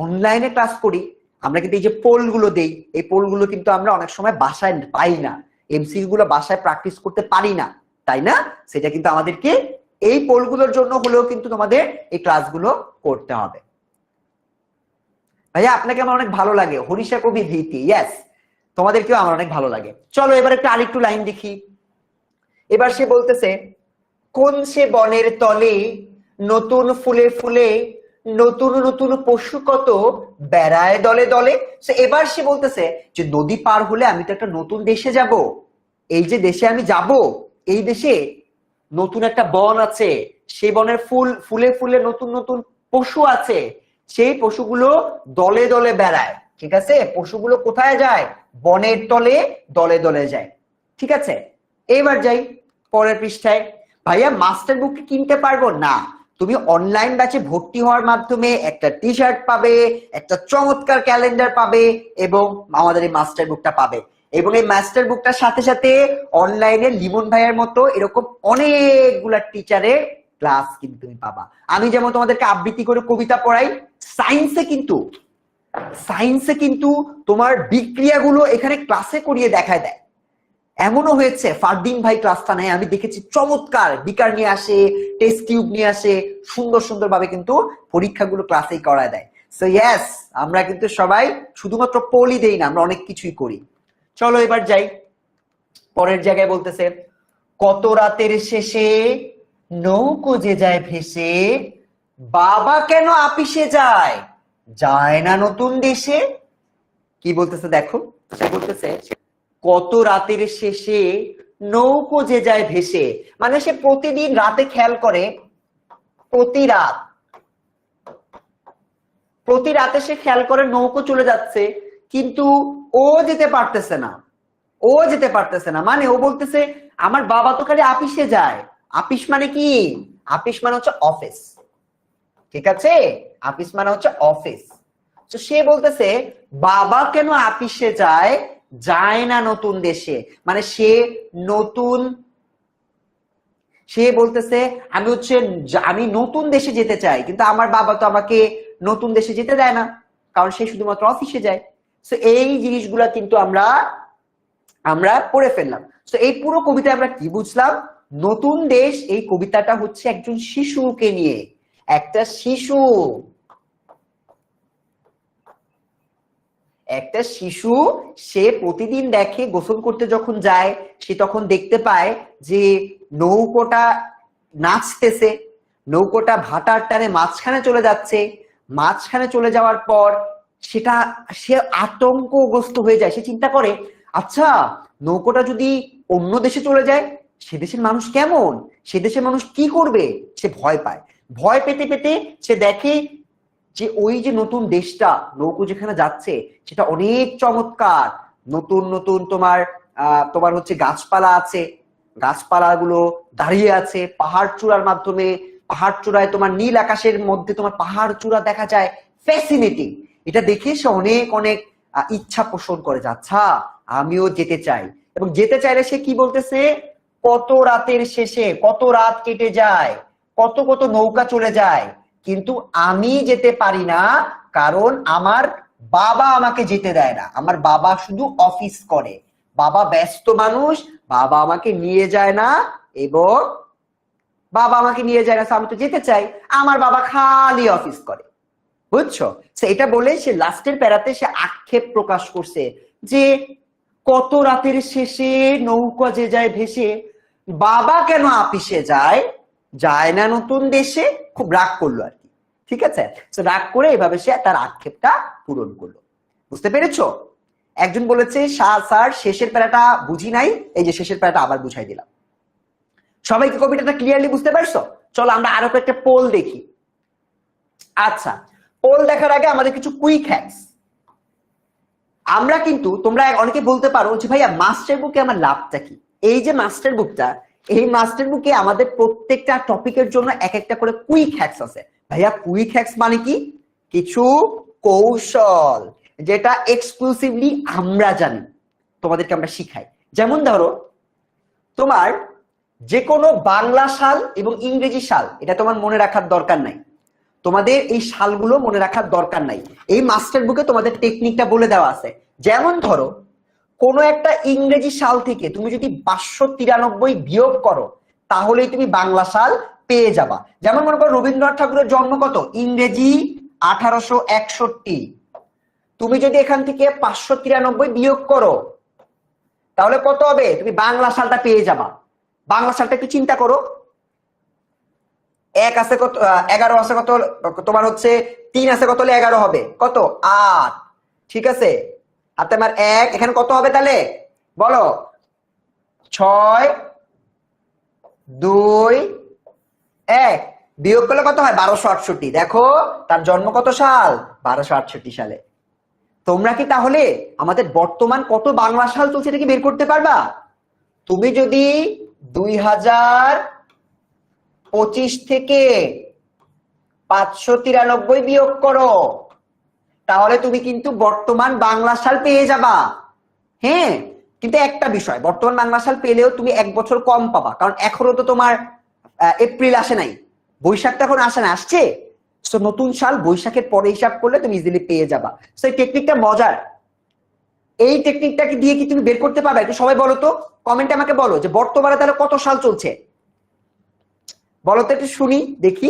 অনলাইনে ক্লাস করি, আমরা কিন্তু এই যে পোলগুলো দেই, এই পোলগুলো কিন্তু আমরা অনেক সময় বাসায় পাই না, এমসিকিউ গুলো বাসায় প্র্যাকটিস করতে পারি না, তাই না? সেটা কিন্তু আমাদেরকে এই পোলগুলোর জন্য হলেও কিন্তু তোমাদের এই ক্লাসগুলো করতে হবে। ভাইয়া আপনাকে আমার অনেক ভালো লাগে, হরিষা কবি ভীতি। ইয়েস, তোমাদেরকেও আমার অনেক ভালো লাগে। চলো এবার একটু আরেকটু লাইন দেখি। এবার সে বলতেছে কোন সে বনের তলে, নতুন ফুলে ফুলে, নতুন নতুন পশু কত বেড়ায় দলে দলে। এবার সে বলতেছে যে নদী পার হলে আমি তো একটা নতুন দেশে যাব, এই যে দেশে আমি যাব, এই দেশে নতুন একটা বন আছে, সেই বনের ফুলে ফুলে নতুন নতুন পশু আছে, সেই পশুগুলো দলে দলে বেড়ায়। ঠিক আছে, পশুগুলো কোথায় যায়? বনের তলে দলে দলে যায়। ঠিক আছে, এবার যাই পরের পৃষ্ঠায়। ভাইয়া মাস্টার বুক কিনতে পারবো না? তুমি অনলাইন ব্যাচে ভর্তি হওয়ার মাধ্যমে একটা টি শার্ট পাবে, একটা চমৎকার ক্যালেন্ডার পাবে এবং আমাদের এই মাস্টার বুকটা পাবে। এবং এই মাস্টার বুকটার সাথে সাথে অনলাইনে লিমন ভাইয়ের মতো এরকম অনেকগুলা টিচারের ক্লাস কিন্তু তুমি পাবা। আমি যেমন তোমাদেরকে আবৃত্তি করে কবিতা পড়াই, সায়েন্সে কিন্তু তোমার বিক্রিয়াগুলো এখানে ক্লাসে করিয়ে দেখায় দেয়। এমনও হয়েছে ফারদিন ভাই ক্লাসটা নেয়, আমি দেখেছি চমৎকার বিকার নিয়ে আসে, টেস্ট টিউব নিয়ে আসে, সুন্দর সুন্দর ভাবে কিন্তু পরীক্ষাগুলো ক্লাসেই করায় দেয়। সো ইয়েস, আমরা কিন্তু সবাই শুধুমাত্র পড়ি দেই না, আমরা অনেক কিছুই করি। চলো এবার যাই পরের জায়গায়। বলতেছে কত রাতের শেষে নৌকো যে যায় ভেসে, বাবা কেন আপিসে যায়, যায় না নতুন দেশে। কি বলতেছে দেখো, সে বলতেছে কত রাতের শেষে নৌকো যে যায় ভেসে, মানে সে প্রতিদিন রাতে খেয়াল করে, প্রতি রাতে সে খেয়াল করে নৌকো চলে যাচ্ছে, কিন্তু ও যেতে পারতেছে না। মানে ও বলতেছে আমার বাবা তো খালি আপিসে যায়। আপিস মানে কি? আপিস মানে হচ্ছে অফিস, ঠিক আছে? আপিস মানে হচ্ছে অফিস। তো সে বলতেছে বাবা কেন আপিসে যায়, যায় না নতুন দেশে। মানে সে বলতেছে আমি নতুন দেশে যেতে চাই, কিন্তু আমার বাবা তো আমাকে নতুন দেশে যেতে দেয় না, কারণ সে শুধুমাত্র অফিসে যায়। তো এই জিনিসগুলা কিন্তু আমরা পড়ে ফেললাম। তো এই পুরো কবিতায় আমরা কি বুঝলাম? নতুন দেশ, এই কবিতাটা হচ্ছে একজন শিশুকে নিয়ে। একটা শিশু সে প্রতিদিন দেখে, গোসল করতে যখন যায় সে তখন দেখতে পায় যে নৌকোটা নাচতেছে, নৌকোটা ভাটার টানে মাঝখানে চলে যাচ্ছে। মাঝখানে চলে যাওয়ার পর সে আতঙ্কগ্রস্ত হয়ে যায়। সে চিন্তা করে আচ্ছা নৌকোটা যদি অন্য দেশে চলে যায়, সে দেশের মানুষ কেমন, সে দেশের মানুষ কি করবে। সে ভয় পায়। ভয় পেতে পেতে সে দেখে যে ওই যে নতুন দেশটা, নৌকো যেখানে যাচ্ছে সেটা অনেক চমৎকার। নতুন নতুন তোমার হচ্ছে গাছপালা আছে, গাছপালাগুলো দাঁড়িয়ে আছে পাহাড় চূড়ার মাধ্যমে। পাহাড় চূড়ায় তোমার নীল আকাশের মধ্যে তোমার পাহাড় চূড়া দেখা যায়, ফ্যাসিনেটিং। এটা দেখে সে অনেক অনেক ইচ্ছা পোষণ করে, আচ্ছা আমিও যেতে চাই। এবং যেতে চাইলে সে কি বলতেছে, কত রাতের শেষে, কত রাত কেটে যায়, কত কত নৌকা চলে যায়, কিন্তু আমি যেতে পারি না, কারণ আমার বাবা আমাকে যেতে দেয় না। আমার বাবা শুধু অফিস করে, বাবা ব্যস্ত মানুষ, বাবা আমাকে নিয়ে যায় না। এবং বাবা আমাকে নিয়ে যায় না, আমি তো যেতে চাই, আমার বাবা খালি অফিস করে। বুঝছো? এটা বলে সে লাস্টের প্যারাতে সে আক্ষেপ প্রকাশ করছে যে কত রাতের শেষে নৌকা যে যায় ভেসে, বাবা কেন আপিসে যায়, যায় না নতুন দেশে। খুব রাগ করলো আর কি, ঠিক আছে? রাগ করে এভাবে সে তার আক্ষেপটা পূরণ করলো। বুঝতে পেরেছো? একজন বলেছে স্যার শেষের প্যারাটা বুঝি নাই, এই যে শেষের প্যারাটা আবার বুঝাই দিলাম। সবাইকে কবিতাটা ক্লিয়ারলি বুঝতে পারছো? চলো আমরা আরো একটা পোল দেখি। আচ্ছা, পোল দেখার আগে আমাদের কিছু কুইক হ্যাকস। আমরা কিন্তু, তোমরা অনেকে বলতে পারো যে ভাইয়া মাস্টার বুকে আমার লাভটা কি? এই যে মাস্টার বুকটা, এই মাস্টার বুকে আমাদের প্রত্যেকটা টপিকের জন্য এক একটা করে কুইক হ্যাকস আছে। ভাইয়া কুইক হ্যাকস মানে কি? কিছু কৌশল যেটা এক্সক্লুসিভলি আমরা জানি, তোমাদেরকে আমরা শিখাই। যেমন ধরো তোমার যে কোনো বাংলা সাল এবং ইংরেজি সাল, এটা তোমার মনে রাখার দরকার নাই, তোমাদের এই সালগুলো মনে রাখার দরকার নাই। এই মাস্টার বুকে তোমাদের টেকনিকটা বলে দেওয়া আছে। যেমন ধরো কোনো একটা ইংরেজি সাল থেকে তুমি যদি 593 বিয়োগ করো, তাহলেই তুমি বাংলা সাল পেয়ে যাবা। যেমন মনে করো রবীন্দ্রনাথ ঠাকুরের জন্ম কত, ইংরেজি 1861। তুমি যদি এখান থেকে 593 বিয়োগ করো তাহলে কত হবে, তুমি বাংলা সালটা পেয়ে যাবা। বাংলা সালটা একটু চিন্তা করো, 1 আছে কত, 11 আছে কত, তোমার হচ্ছে 3 আছে কত হলে 11 হবে, কত 8, ঠিক আছে? আর তোমার 1 এখানে কত হবে তাহলে বলো, 6 2 1, বিয়োগ করলে কত হয় 1268। দেখো তার জন্ম কত সাল, 1268 সালে। তোমরা কি তাহলে আমাদের বর্তমান কত বাংলা সাল চলছে এটা কি বের করতে পারবা? তুমি যদি 2025 থেকে 593 বিয়োগ করো তাহলে তুমি কিন্তু বর্তমান বাংলা সাল পেয়ে যাবা। হ্যাঁ, কিন্তু একটা বিষয়, বর্তমান বাংলা সাল পেলেও তুমি 1 বছর কম পাবা, কারণ এখনো তো তোমার এপ্রিল আসে নাই, বৈশাখ তো এখন আসে না, আসছে। তো নতুন সাল বৈশাখের পরে হিসাব করলে তুমি ইজিলি পেয়ে যাবা। তো এই টেকনিকটা মজার। এই টেকনিকটাকে দিয়ে কি তুমি বের করতে পারবে? একটু সবাই বলো তো, কমেন্টে আমাকে বলো যে বর্তমানে তাহলে কত সাল চলছে, বলো তো একটু শুনি দেখি।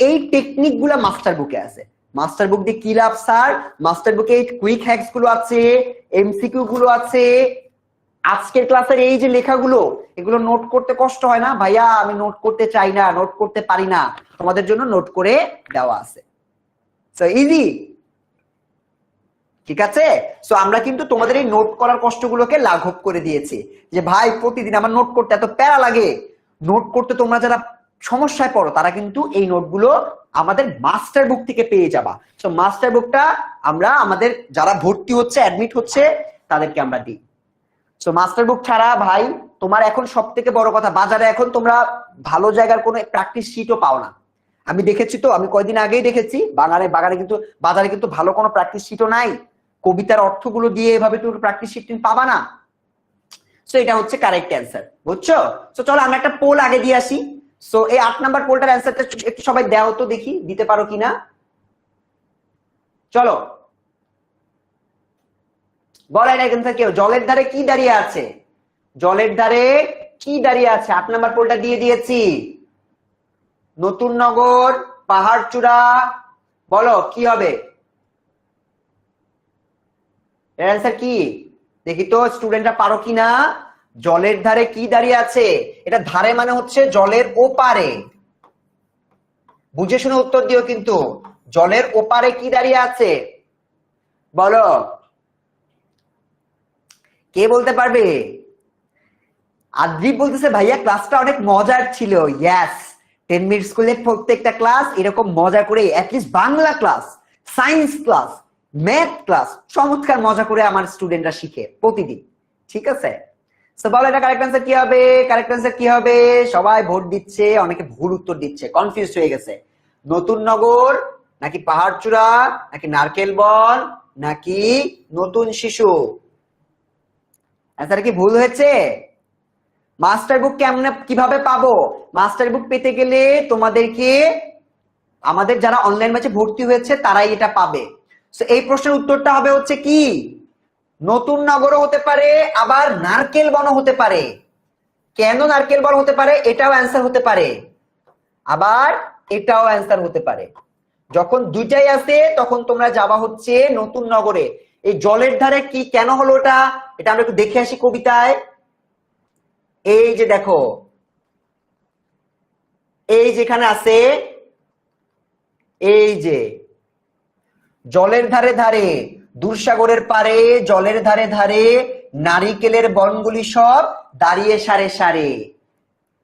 এই টেকনিক গুলা মাস্টার বুকে আছে। মাস্টার বুক দিয়ে কি লাভ স্যার? মাস্টার বুকে কুইক হ্যাকস গুলো আছে, এমসিকিউ গুলো আছে, আজকের ক্লাসের এই যে লেখাগুলো, এগুলো নোট করতে কষ্ট হয় না? ভাইয়া আমি নোট করতে চাই না, নোট করতে পারি না, তোমাদের জন্য নোট করে দেওয়া আছে। সো ইজি, ঠিক আছে? সো আমরা কিন্তু তোমাদের এই নোট করার কষ্টগুলোকে লাঘব করে দিয়েছি, যে ভাই প্রতিদিন আমার নোট করতে এত প্যারা লাগে। নোট করতে তোমরা যারা সমস্যায় পড়ো তারা কিন্তু এই নোটগুলো আমাদের মাস্টার বুক থেকে পেয়ে যাবা। সো মাস্টার বুকটা আমরা আমাদের যারা ভর্তি হচ্ছে, অ্যাডমিট হচ্ছে, তাদেরকে আমরা দিই। সো মাস্টার বুক ছাড়া ভাই তোমার এখন সব থেকে বড় কথা, বাজারে এখন তোমরা ভালো জায়গার কোনো প্র্যাকটিস শিটও পাও না। আমি দেখেছি তো, আমি কয়েকদিন আগেই দেখেছি বাগানে কিন্তু বাজারে কিন্তু ভালো কোনো প্র্যাকটিস শিটও নাই। কবিতার অর্থগুলো দিয়ে এভাবে তুমি প্র্যাকটিস শিট তুমি পাবা না। সো এটা হচ্ছে কারেক্ট অ্যান্সার, বুঝছো? সো চলো আমরা একটা পোল আগে দিয়ে আসি। সো এই 8 নাম্বার পোলটার অ্যান্সারটা একটু সবাই দাও তো দেখি, দিতে পারো কিনা। চলো বলো এটা কিন্তু কেউ, জলের ধারে কি দাঁড়িয়ে আছে? জলের ধারে কি দাঁড়িয়ে আছে? 8 নাম্বার পোলটা দিয়ে দিয়েছি। নতুন নগর, পাহাড়চূড়া, বলো কি হবে এর অ্যান্সার? কি দেখি তো স্টুডেন্টরা পারো কিনা। জলের ধারে কি দাঁড়িয়ে আছে? এটা ধারে মানে হচ্ছে জলের ওপারে, বুঝে শুনে উত্তর দিও কিন্তু। জলের ওপারে কি দাঁড়িয়ে আছে বলো, কে বলতে পারবে? আদ্রিব বলতেছে ভাইয়া ক্লাসটা অনেক মজার ছিল। ইয়েস, 10 মিনিট স্কুলের প্রত্যেকটা ক্লাস এরকম মজা করে, at least Bangla class, science class, math class চমৎকার মজা করে আমার স্টুডেন্টরা শিখে প্রতিদিন, ঠিক আছে? সো বলো এটা কারেক্ট অ্যান্সার কি হবে? কারেক্ট অ্যান্সার কি হবে? সবাই ভোট দিচ্ছে, অনেকে ভুল উত্তর দিচ্ছে, কনফিউজ হয়ে গেছে। নতুন নগর নাকি পাহাড়চূড়া নাকি নারকেল বন নাকি নতুন শিশু? অ্যান্সার কি ভুল হয়েছে? মাস্টার বুক কেমনে কিভাবে পাবো? মাস্টার বুক পেতে গেলে তোমাদেরকে আমাদের যারা অনলাইন ব্যাচে ভর্তি হয়েছে তারাই এটা পাবে। সো এই প্রশ্নের উত্তরটা হবে হচ্ছে কি, নতুন নগরও হতে পারে আবার নারকেল বনও হতে পারে। কেন নারকেল বন হতে পারে এটাও অ্যান্সার হতে পারে, আবার এটাও অ্যান্সার হতে পারে। যখন দুইটাই আছে তখন তোমরা যাবা হচ্ছে নতুন নগরে। এই জলের ধারে কি কেন হলো এটা, এটা আমরা একটু দেখে আসি কবিতায়। এই যে দেখো, এই যেখানে আছে, এই যে জলের ধারে ধারে, দূরসাগরের পারে, জলের ধারে ধারে নারিকেলের বনগুলি সব দাঁড়িয়ে সারে সারে।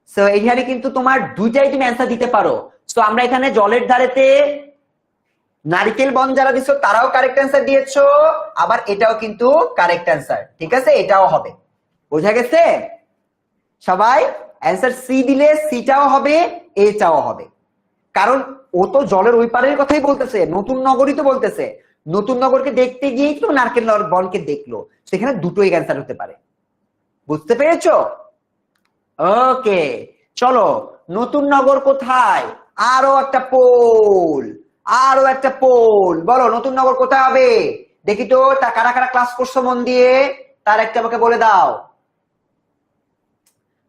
সো এইখানে কিন্তু তোমার দুইটাই তুমি অ্যান্সার দিতে পারো। সো আমরা এখানে জলের ধারেতে নারিকেল বন যারা দিছো তারাও কারেক্ট অ্যান্সার দিয়েছো, আবার এটাও কিন্তু কারেক্ট অ্যান্সার, ঠিক আছে? এটাও হবে, বোঝা গেছে? সবাই অ্যান্সার সি দিলে সিটাও হবে, এটাও হবে, কারণ ও তো জলের ওই পারের কথাই বলতেছে, নতুন নগরই তো বলতেছে। নতুন নগরকে দেখতে গিয়েই তো নারকেল বনকে দেখলো, সেখানে দুটোই অ্যান্সার হতে পারে। বুঝতে পেরেছো? ওকে চলো, নতুন নগর কোথায়? আরো একটা পোল, আরো একটা পোল, বলো নতুন নগর কোথায় হবে? দেখি তো তা কারা কারা ক্লাস করছো মন দিয়ে, তার একটা আমাকে বলে দাও।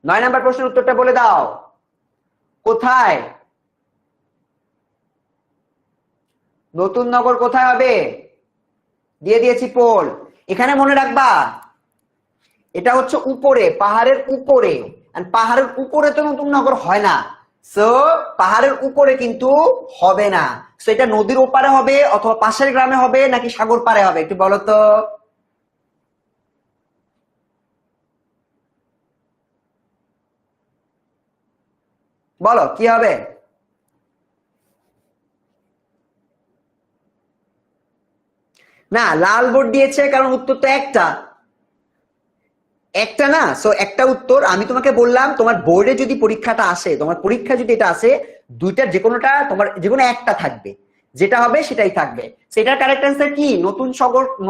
9 নাম্বার প্রশ্নের উত্তরটা বলে দাও, কোথায় নতুন নগর কোথায় হবে? দিয়ে দিয়েছি পোল। এখানে মনে রাখবা এটা হচ্ছে উপরে, পাহাড়ের উপরে, আর পাহাড়ের উপরে তো নতুন নগর হয় না। সো পাহাড়ের উপরে কিন্তু হবে না। সো এটা নদীর ওপারে হবে অথবা পাশের গ্রামে হবে নাকি সাগর পারে হবে, একটু বলো তো। বলো কি হবে? না, লাল বোর্ড দিয়েছে কারণ উত্তর তো একটা, একটা না। সো একটা উত্তর আমি তোমাকে বললাম, তোমার বোর্ডে যদি পরীক্ষাটা আসে, তোমার পরীক্ষা যদি এটা আসে, দুইটার যে কোনোটা তোমার যে কোনো একটা থাকবে, যেটা হবে সেটাই থাকবে। সেটার কারেক্ট অ্যান্সার কি? নতুন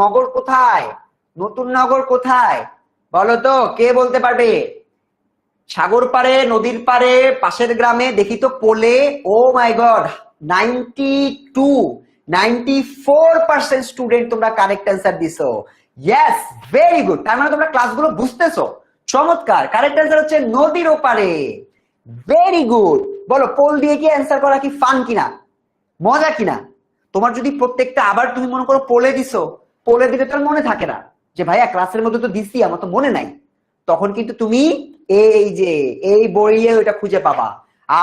নগর কোথায়? নতুন নগর কোথায় বলো তো কে বলতে পারবে? সাগর পাড়ে, নদীর পাড়ে, পাশের গ্রামে দেখি তো পোলে। ও মাই গড, 94% স্টুডেন্ট তোমরা কারেক্ট অ্যান্সার দিছো। Yes, very good. তার মানে তোমরা ক্লাসগুলো বুঝতেছো। চমৎকার। কারেক্ট অ্যান্সার হচ্ছে নদীর ওপারে। Very good. বলো, পোল দিয়ে কি অ্যান্সার করা কি ফান কিনা, মজা কিনা? তোমার যদি প্রত্যেকটা আবার তুমি মনে করো পোলে দিছো, পোলে দিলে তোর মনে থাকে না যে ভাইয়া ক্লাসের মধ্যে তো দিছি, আমার তো মনে নাই। তখন কিন্তু তুমি এই যে এই বইয়ে ওইটা খুঁজে পাবা।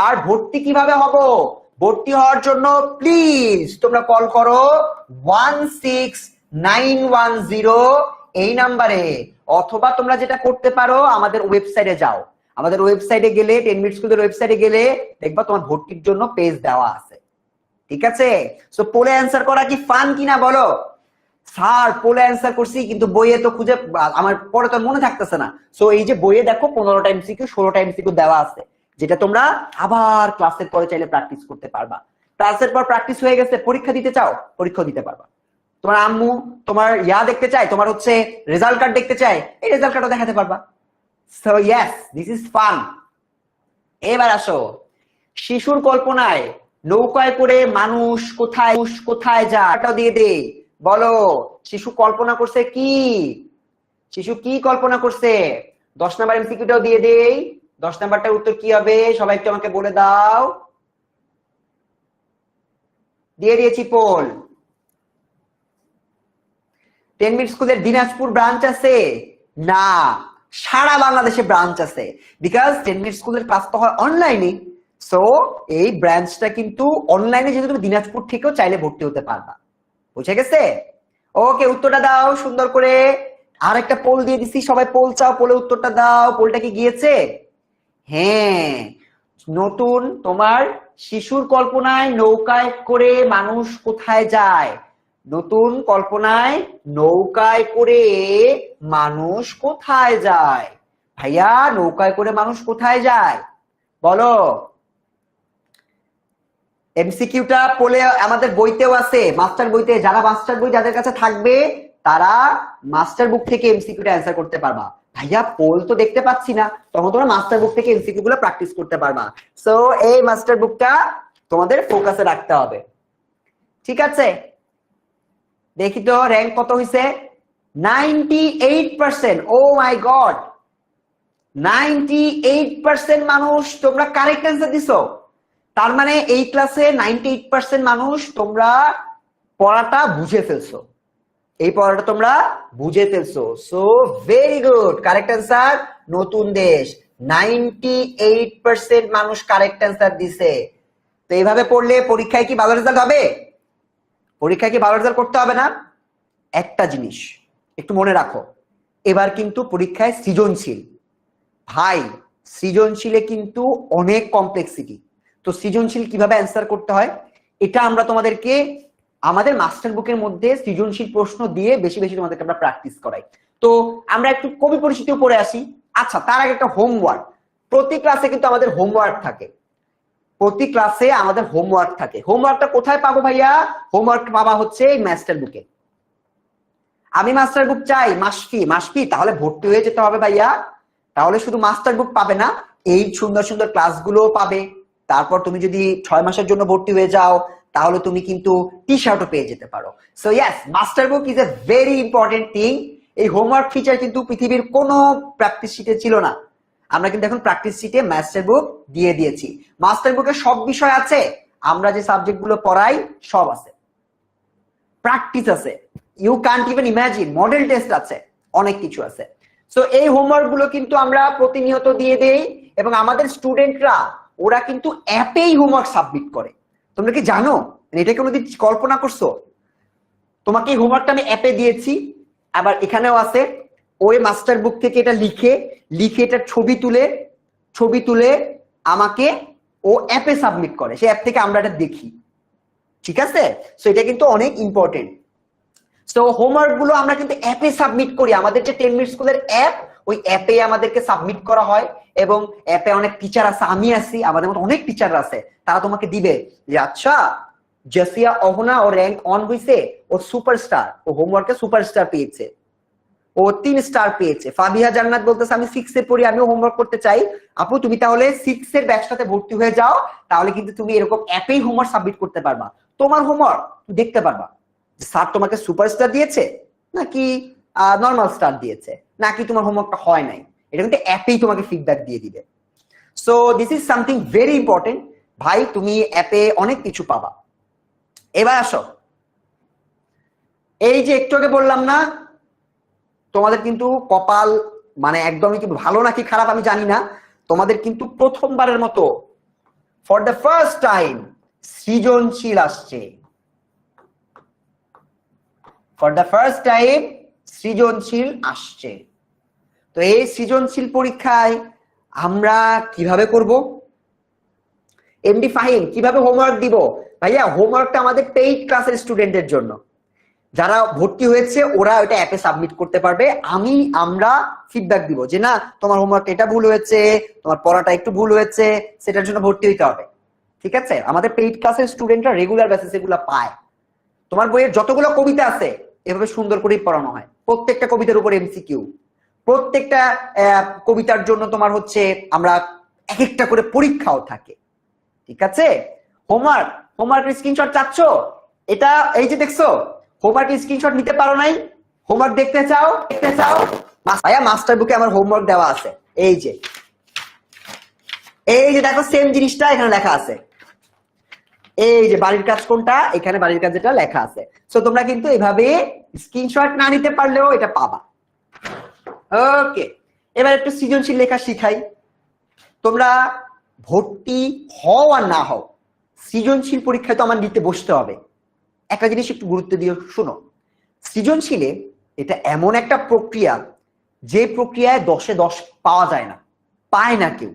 আর ভর্তি কিভাবে হব? ভর্তি হওয়ার জন্য প্লিজ তোমরা কল করো 16910 এই নাম্বারে, অথবা তোমরা যেটা করতে পারো আমাদের ওয়েবসাইটে যাও। আমাদের ওয়েবসাইটে গেলে, 10 মিনিট স্কুলের ওয়েবসাইটে গেলে দেখবা তোমার ভর্তির জন্য পেজ দেওয়া আছে। ঠিক আছে? সো পোলে অ্যান্সার করা কি ফান কিনা বলো? স্যার পোলে অ্যান্সার করছি কিন্তু বইয়ে তো খুঁজে আমার পরে তো মনে থাকতেছে না। সো এই যে বইয়ে দেখো 15টা এমসিকিউ 16টা এমসিকিউ দেওয়া আছে, যেটা তোমরা আবার ক্লাসের পরে চাইলে প্র্যাকটিস করতে পারবা। ক্লাসের পর প্র্যাকটিস হয়ে গেছে, পরীক্ষা দিতে চাও, পরীক্ষা দিতে পারবা। তোমার আম্মু তোমার দেখতে চায়, তোমার হচ্ছে রেজাল্ট কার্ড দেখতে চায়, এই রেজাল্ট কার্ডও দেখাতে পারবা। So yes, this is fun. এবার আসো, শিশুর কল্পনায় নৌকায় করে মানুষ কোথায় যায় দিয়ে দে। বলো, শিশু কল্পনা করছে কি? শিশু কি কল্পনা করছে? 10 নাম্বার এমসিকিউটাও দিয়ে দেই। 10 নাম্বারটার উত্তর কি হবে সবাই একটু আমাকে বলে দাও। দিয়ে দিয়েছি পোল। 10 মিনিট স্কুলের দিনাজপুর ব্রাঞ্চ আছে না, সারা বাংলাদেশে ব্রাঞ্চ আছে। বিকজ 10 মিনিট স্কুলের ক্লাস তো হয় অনলাইনে। সো এই ব্রাঞ্চটা কিন্তু অনলাইনে, যেহেতু তুমি দিনাজপুর থেকেও চাইলে ভর্তি হতে পারবা। বুঝে গেছে? ওকে, উত্তরটা দাও সুন্দর করে। আর একটা পোল দিয়ে দিছি, সবাই পোল চাও, পোলে উত্তরটা দাও। পোলটা কি গিয়েছে? হ্যাঁ। নতুন তোমার শিশুর কল্পনায় নৌকায় করে মানুষ কোথায় যায়? নতুন কল্পনায় নৌকায় করে মানুষ কোথায় যায়? ভাইয়া, নৌকায় করে মানুষ কোথায় যায় বলো? এমসিকিউটা পোলে আমাদের বইতেও আছে, মাস্টার বইতে। যারা মাস্টার বই যাদের কাছে থাকবে তারা মাস্টার বুক থেকে এমসিকিউটা অ্যান্সার করতে পারবা। ভাইয়া পোল তো দেখতে পাচ্ছি না, তখন তোমরা মাস্টার বুক থেকে এমসিকিউ গুলো প্র্যাকটিস করতে পারবা। সো এই মাস্টার বুকটা তোমাদের ফোকাসে রাখতে হবে। ঠিক আছে? দেখি তো র্যাঙ্ক কত হয়েছে। 98%। ও মাই গড, 98% মানুষ তোমরা কারেক্ট অ্যান্সার দিছো। তার মানে এই ক্লাসে 98% মানুষ তোমরা পড়াটা বুঝে ফেলছো। এই পড়াটা তোমরা বুঝে ফেলছো। So very good. Correct answer নতুন দেশ। 98% মানুষ কারেক্ট অ্যান্সার দিছে। তো এইভাবে পড়লে পরীক্ষায় কি ভালো রেজাল্ট হবে? পরীক্ষায় কি ভালো রেজাল্ট করতে হবে না? একটা জিনিস একটু মনে রাখো, এবার কিন্তু পরীক্ষায় সৃজনশীল। ভাই, সৃজনশীলে কিন্তু অনেক কমপ্লেক্সিটি। তো সৃজনশীল কিভাবে অ্যান্সার করতে হয় এটা আমরা তোমাদেরকে আমাদের মাস্টার বুকের মধ্যে সৃজনশীল প্রশ্ন দিয়ে বেশি বেশি তোমাদেরকে আমরা প্র্যাকটিস করাই। তো আমরা একটু কবি পরিচিতিও পড়ে আসি। আচ্ছা, তার আগে একটা হোমওয়ার্ক। প্রতি ক্লাসে কিন্তু আমাদের হোমওয়ার্ক থাকে। প্রতি ক্লাসে আমাদের হোমওয়ার্ক থাকে। হোমওয়ার্কটা কোথায় পাবো ভাইয়া? হোমওয়ার্ক পাবা হচ্ছে এই মাস্টার বুকে। আমি মাস্টার বুক চাই, মাসফি তাহলে ভর্তি হয়ে যেতে হবে ভাইয়া। তাহলে শুধু মাস্টার বুক পাবে না, এই সুন্দর সুন্দর ক্লাসগুলোও পাবে। তারপর তুমি যদি 6 মাসের জন্য ভর্তি হয়ে যাও তাহলে তুমি কিন্তু টি শার্টও পেয়ে যেতে পারো। So yes, master book is a very important thing. এই হোমওয়ার্ক ফিচার কিন্তু পৃথিবীর কোনো প্র্যাকটিস শিটে ছিল না। আমরা কিন্তু এখন প্র্যাকটিস শিটে মাস্টার বুক দিয়ে দিয়েছি। মাস্টার বুকে সব বিষয় আছে, আমরা যে সাবজেক্ট গুলো পড়াই সব আছে, প্র্যাকটিস আছে। You can't even imagine, model test আছে, অনেক কিছু আছে। সো এই হোমওয়ার্ক গুলো কিন্তু আমরা প্রতিনিয়ত দিয়ে দেই, এবং আমাদের স্টুডেন্টরা ওরা কিন্তু অ্যাপেই হোমওয়ার্ক সাবমিট করে। তোমরা কি জানো? এটা কোনোদিন কল্পনা করছো? তোমাকে এই হোমওয়ার্কটা আমি অ্যাপে দিয়েছি, আবার এখানেও আছে। ওই মাস্টার বুক থেকে এটা লিখে এটা ছবি তুলে আমাকে ও অ্যাপে সাবমিট করে। সেই অ্যাপ থেকে আমরা এটা দেখি। ঠিক আছে? সো এটা কিন্তু অনেক ইম্পর্টেন্ট। সো হোমওয়ার্ক গুলো আমরা কিন্তু অ্যাপে সাবমিট করি। আমাদের যে 10 মিনিট স্কুলের অ্যাপ, ওই অ্যাপে আমাদেরকে সাবমিট করা হয়। এবং অ্যাপে অনেক টিচার আছে, আমি আছি, আমাদের মতো অনেক টিচার আছে। তারা তোমাকে দিবে যে আচ্ছা জাসিয়া অহনা ও র্যাঙ্ক অন হইছে, ও সুপারস্টার, ও হোমওয়ার্কে সুপারস্টার পেয়েছে। ও 3 স্টার পেয়েছে। ফাবিহা জান্নাত বলতেছে আমি 6 এ পড়ি, আমিও হোমওয়ার্ক করতে চাই। আপু তুমি তাহলে 6 এর ব্যাচটাতে ভর্তি হয়ে যাও, তাহলে কিন্তু তুমি এরকম অ্যাপেই হোমওয়ার্ক সাবমিট করতে পারবা। তোমার হোমওয়ার্ক দেখতে পারবা স্যার তোমাকে সুপারস্টার দিয়েছে নাকি নরমাল স্টার দিয়েছে, নাকি তোমার হোমওয়ার্কটা হয় নাই, এটা কিন্তু অ্যাপেই তোমাকে ফিডব্যাক দিয়ে দিবে। So this is something very important ভাই, তুমি অ্যাপে অনেক কিছু পাবা। এবার আসো, এই যে একটু আগে বললাম না তোমাদের কিন্তু কপাল মানে একদমই কি ভালো নাকি খারাপ আমি জানি না, তোমাদের কিন্তু প্রথমবারের মতো ফর দ্য ফার্স্ট টাইম সৃজনশীল আসছে। ফর দ্য ফার্স্ট টাইম সৃজনশীল আসছে। তো এই সৃজনশীল পরীক্ষায় আমরা কিভাবে করব? এমডি ফাহিম কিভাবে হোমওয়ার্ক দিব? ভাইয়া হোমওয়ার্কটা আমাদের পেইড ক্লাসের স্টুডেন্টদের জন্য, যারা ভর্তি হয়েছে ওরা ওটা অ্যাপে সাবমিট করতে পারবে। আমরা ফিডব্যাক দিব যে না তোমার হোমওয়ার্ক এটা ভুল হয়েছে, তোমার পড়াটা একটু ভুল হয়েছে, সেটার জন্য ভর্তি হইতে হবে। ঠিক আছে, আমাদের পেইড ক্লাসের স্টুডেন্টরা রেগুলার বেসিসে এগুলো পায়। তোমার বইয়ের যতগুলো কবিতা আছে এভাবে সুন্দর করে পড়ানো হয়, প্রত্যেকটা কবিতার উপর এমসিকিউ, প্রত্যেকটা কবিতার জন্য তোমার হচ্ছে আমরা এক একটা করে পরীক্ষাও থাকে। ঠিক আছে, হোমওয়ার্ক স্ক্রিনশট চাচ্ছ? এটা এই যে দেখছো হোমওয়ার্ক স্ক্রিনশট নিতে পারো নাই, হোমওয়ার্ক দেখতে চাও ভাইয়া মাস্টার বুকে আমার হোমওয়ার্ক দেওয়া আছে। এই যে দেখো সেম জিনিসটা এখানে লেখা আছে, এই যে বাড়ির কাজ কোনটা, এখানে বাড়ির কাজ যেটা লেখা আছে। সো তোমরা কিন্তু এভাবে স্ক্রিনশট না নিতে পারলেও এটা পাবা। ওকে, এবার একটু সৃজনশীল লেখা শিখাই। তোমরা ভর্তি হও আর না হও, সৃজনশীল পরীক্ষায় তো আমার নিতে বসতে হবে। একটা জিনিস একটু গুরুত্ব দিয়ে শোনো, সৃজনশীলে এটা এমন একটা প্রক্রিয়া যে প্রক্রিয়ায় 10-এ 10 পাওয়া যায় না, পায় না কেউ।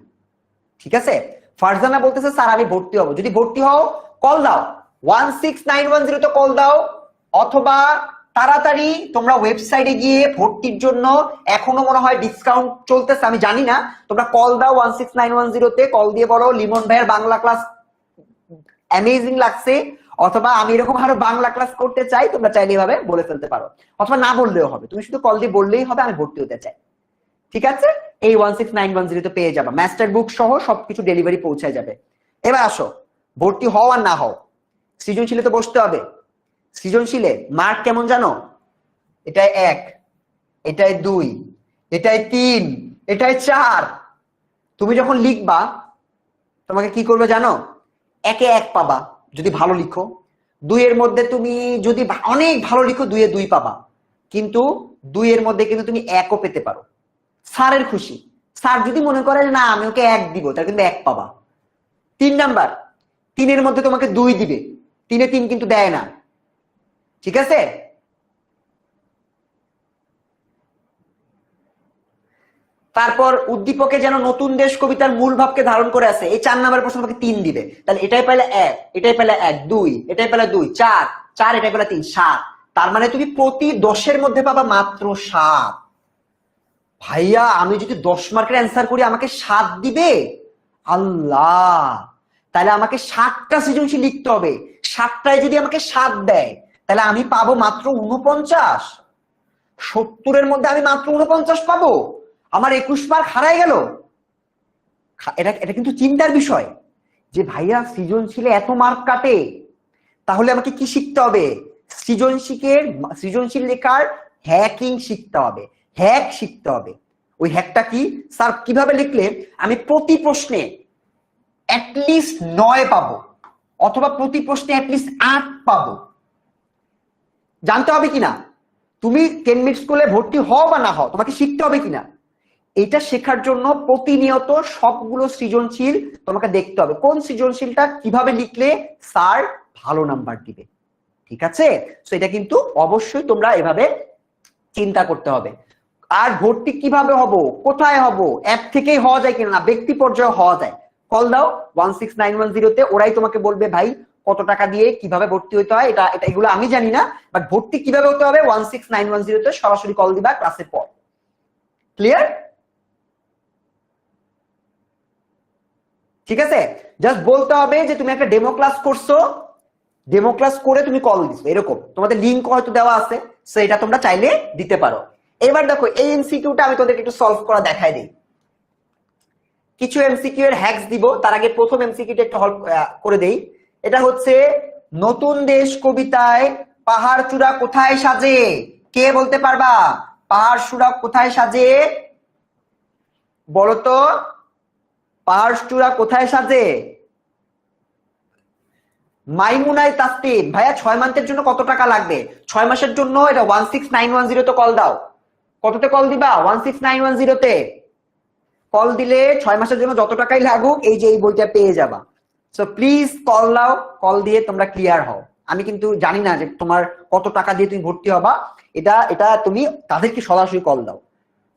ঠিক আছে, ফারজানা বলতেছে স্যার আমি ভর্তি হব। যদি ভর্তি হও কল দাও, 16910 তে কল দাও, অথবা তাড়াতাড়ি তোমরা ওয়েবসাইটে গিয়ে ভর্তির জন্য, এখনো মনে হয় ডিসকাউন্ট চলতেছে আমি জানি না, তোমরা কল দাও 16910 তে, কল দিয়ে বলো লিমন ভাইয়ের বাংলা ক্লাস অ্যামেজিং লাগছে, অথবা আমি এরকম আরো বাংলা ক্লাস করতে চাই। তোমরা চাইলে এভাবে বলে ফেলতে পারো, অথবা না বললেও হবে, তুমি শুধু কল দিয়ে বললেই হবে আমি ভর্তি হতে চাই। ঠিক আছে, এই 16910 তে পেয়ে যাবা, মাস্টার বুক সহ সবকিছু ডেলিভারি পৌঁছায় যাবে। এবার আসো, ভর্তি হও আর না হও, সৃজনশীলে তো বসতে হবে। সৃজনশীলে মার্ক কেমন জানো? এটাই 1, এটাই 2, এটাই 3, এটাই 4। তুমি যখন লিখবা তোমাকে কি করবে জানো? 1-এ 1 পাবা যদি ভালো লিখো, 2 এর মধ্যে তুমি যদি অনেক ভালো লিখো 2-এ 2 পাবা, কিন্তু 2 এর মধ্যে কিন্তু তুমি 1ও পেতে পারো। স্যারের খুশি, স্যার যদি মনে করে না আমি ওকে 1 দিব তাহলে কিন্তু 1 পাবা। 3 নাম্বার, 3 এর মধ্যে তোমাকে 2 দিবে, 3-এ 3 কিন্তু দেয় না। ঠিক আছে, তারপর উদ্দীপকে যেন নতুন দেশ কবিতার মূল ভাবকে ধারণ করে আছে, এই 4 নাম্বার প্রশ্ন তোমাকে 3 দিবে, তাহলে এটাই পেলে 1, এটাই পেলে 1, 2, এটাই পেলে 2, 4, এটাই পেলে 3, 7। তার মানে তুমি প্রতি 10-এর মধ্যে পাবা মাত্র 7। ভাইয়া আমি যদি 10 মার্কের অ্যান্সার করি আমাকে 7 দিবে? আল্লাহ, তাহলে আমাকে 7টা সৃজনশীল লিখতে হবে, 7টায় যদি আমাকে 7 দেয় তাহলে আমি পাবো মাত্র 49। 70-এর মধ্যে আমি মাত্র 49 পাবো, আমার 21 মার্ক হারাই গেল। এটা কিন্তু চিন্তার বিষয় যে ভাইয়া সৃজনশীলে এত মার্ক কাটে, তাহলে আমাকে কি শিখতে হবে? সৃজনশীল লেখার হ্যাকিং শিখতে হবে, হ্যাক শিখতে হবে। ওই হ্যাকটা কি স্যার? কিভাবে লিখলে আমি প্রতি প্রশ্নে অ্যাটলিস্ট 9 পাবো, অথবা প্রতি প্রশ্নে অ্যাটলিস্ট 8 পাবো, জানতে হবে কিনা। তুমি 10 মিনিট স্কুলে ভর্তি হও বা না হও, তোমাকে শিখতে হবে কিনা। এটা শেখার জন্য প্রতিনিয়ত সবগুলো সৃজনশীল তোমাকে দেখতে হবে, কোন সৃজনশীলটা কিভাবে লিখলে স্যার ভালো নাম্বার দিবে। ঠিক আছে, তো এটা কিন্তু অবশ্যই তোমরা এভাবে চিন্তা করতে হবে। আর ভর্তি কিভাবে হব, কোথায় হব? অ্যাপ থেকেই হওয়া যায় কিনা, ব্যক্তি পর্যায়ে হওয়া যায়। কল দাও 16910 তে, ওরাই তোমাকে বলবে ভাই কত টাকা দিয়ে কিভাবে ভর্তি হতে হয়। এটা এগুলো আমি জানি না, বাট ভর্তি কিভাবে হতে হবে 16910 তে সরাসরি কল দিবা ক্লাসের পর। ক্লিয়ার? ঠিক আছে, জাস্ট বলতে হবে যে তুমি একটা ডেমো ক্লাস করছো, ডেমো ক্লাস করে তুমি কল দিছো, এরকম তোমাদের লিংক হয়তো দেওয়া আছে, সো এটা তোমরা চাইলে দিতে পারো। এবার দেখো এই এমসিকিউটা আমি তোদেরকে একটু সলভ করা দেখাই দিই। কিছু এমসিকিউ এর হ্যাক্স দিব, তার আগে প্রথম এমসিকিউটা একটু হল করে দেই। এটা হচ্ছে নতুন দেশ কবিতায় পাহাড় চূড়া কোথায় সাজে? কে বলতে পারবা পাহাড় চূড়া কোথায় সাজে? বলো তো, পাহাড় চূড়া কোথায় সাজে? মাইমুনাই তাসতিন, ভাইয়া 6 মান্থের জন্য কত টাকা লাগবে? 6 মাসের জন্য এটা 16910 তে কল দাও। কততে কল দিবা? 16910 তে কল দিলে 6 মাসের জন্য যত টাকাই লাগুক এই যে এই বইটা পেয়ে যাবা। সো প্লিজ কল দাও, কল দিয়ে তোমরা ক্লিয়ার হও। আমি কিন্তু জানি না যে তোমার কত টাকা দিয়ে তুমি ভর্তি হবা, এটা তুমি তাদেরকে সরাসরি কল দাও।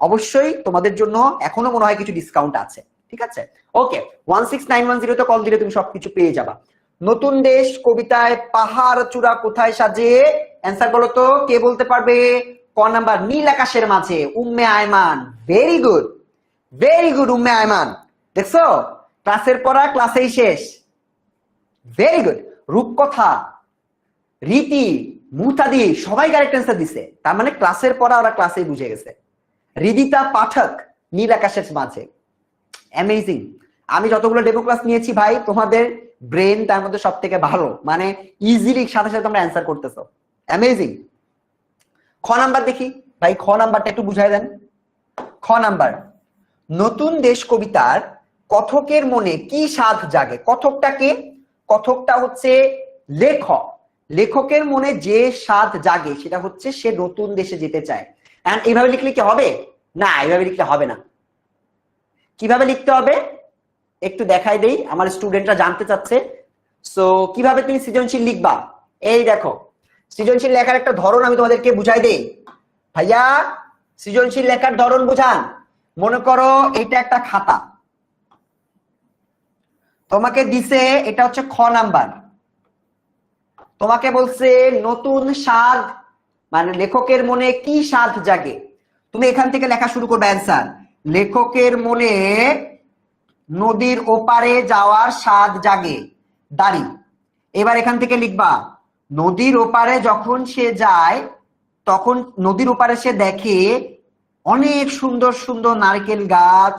অবশ্যই তোমাদের জন্য এখনো মনে হয় কিছু ডিসকাউন্ট আছে, ঠিক আছে? ওকে, 16910 তে কল দিলে তুমি সবকিছু পেয়ে যাবা। নতুন দেশ কবিতায় পাহাড় চূড়া কোথায় সাজে? অ্যান্সার বলো তো, কে বলতে পারবে? ক নাম্বার, নীল আকাশের মাঝে, Umme Ayman. Very good, very good Umme Ayman. দেখছো, ক্লাসের পড়া ক্লাসেই শেষ। Very good. রূপকথা, রীতি, মুতাদি সবাই কারেক্ট অ্যান্সার দিছে, তার মানে ক্লাসের পড়া ওরা ক্লাসেই বুঝে গেছে। হৃদিতা পাঠক, নীল আকাশের মাঝে। অ্যামেজিং। আমি যতগুলো ডেমো ক্লাস নিয়েছি ভাই, তোমাদের ব্রেন তার মধ্যে সব থেকে ভালো, মানে ইজিলি সাথে সাথে তোমরা অ্যান্সার করতেছো। অ্যামেজিং। খ নাম্বার দেখি ভাই, খ নাম্বারটা একটু বুঝাই দেন। খ নাম্বার, নতুন দেশ কবিতার কথকের মনে কি স্বাদ জাগে? কথকটা কে? কথকটা হচ্ছে লেখক। লেখকের মনে যে স্বাদ জাগে সেটা হচ্ছে সে নতুন দেশে যেতে চায়। এন্ড এইভাবে লিখলে কি হবে? না, এইভাবে লিখলে হবে না। কিভাবে লিখতে হবে একটু দেখাই দেই, আমার স্টুডেন্টরা জানতে চাচ্ছে। সো কিভাবে তুমি সৃজনশীল লিখবা? এই দেখো, সৃজনশীল লেখার একটা ধরন আমি তোমাদেরকে বুঝাই দেই। ভাইয়া সৃজনশীল লেখার ধরন বুঝান। মনে করো এটা একটা খাতা তোমাকে দিছে, এটা হচ্ছে খ নাম্বার। তোমাকে বলছে নতুন স্বাদ, মানে লেখকের মনে কি স্বাদ জাগে। তুমি এখান থেকে লেখা শুরু করবে অ্যান্সার। লেখকের মনে নদীর ওপারে যাওয়ার স্বাদ জাগে, দাড়ি। এবার এখান থেকে লিখবা, নদীর ওপারে যখন সে যায় তখন নদীর ওপারে সে দেখে অনেক সুন্দর সুন্দর নারকেল গাছ,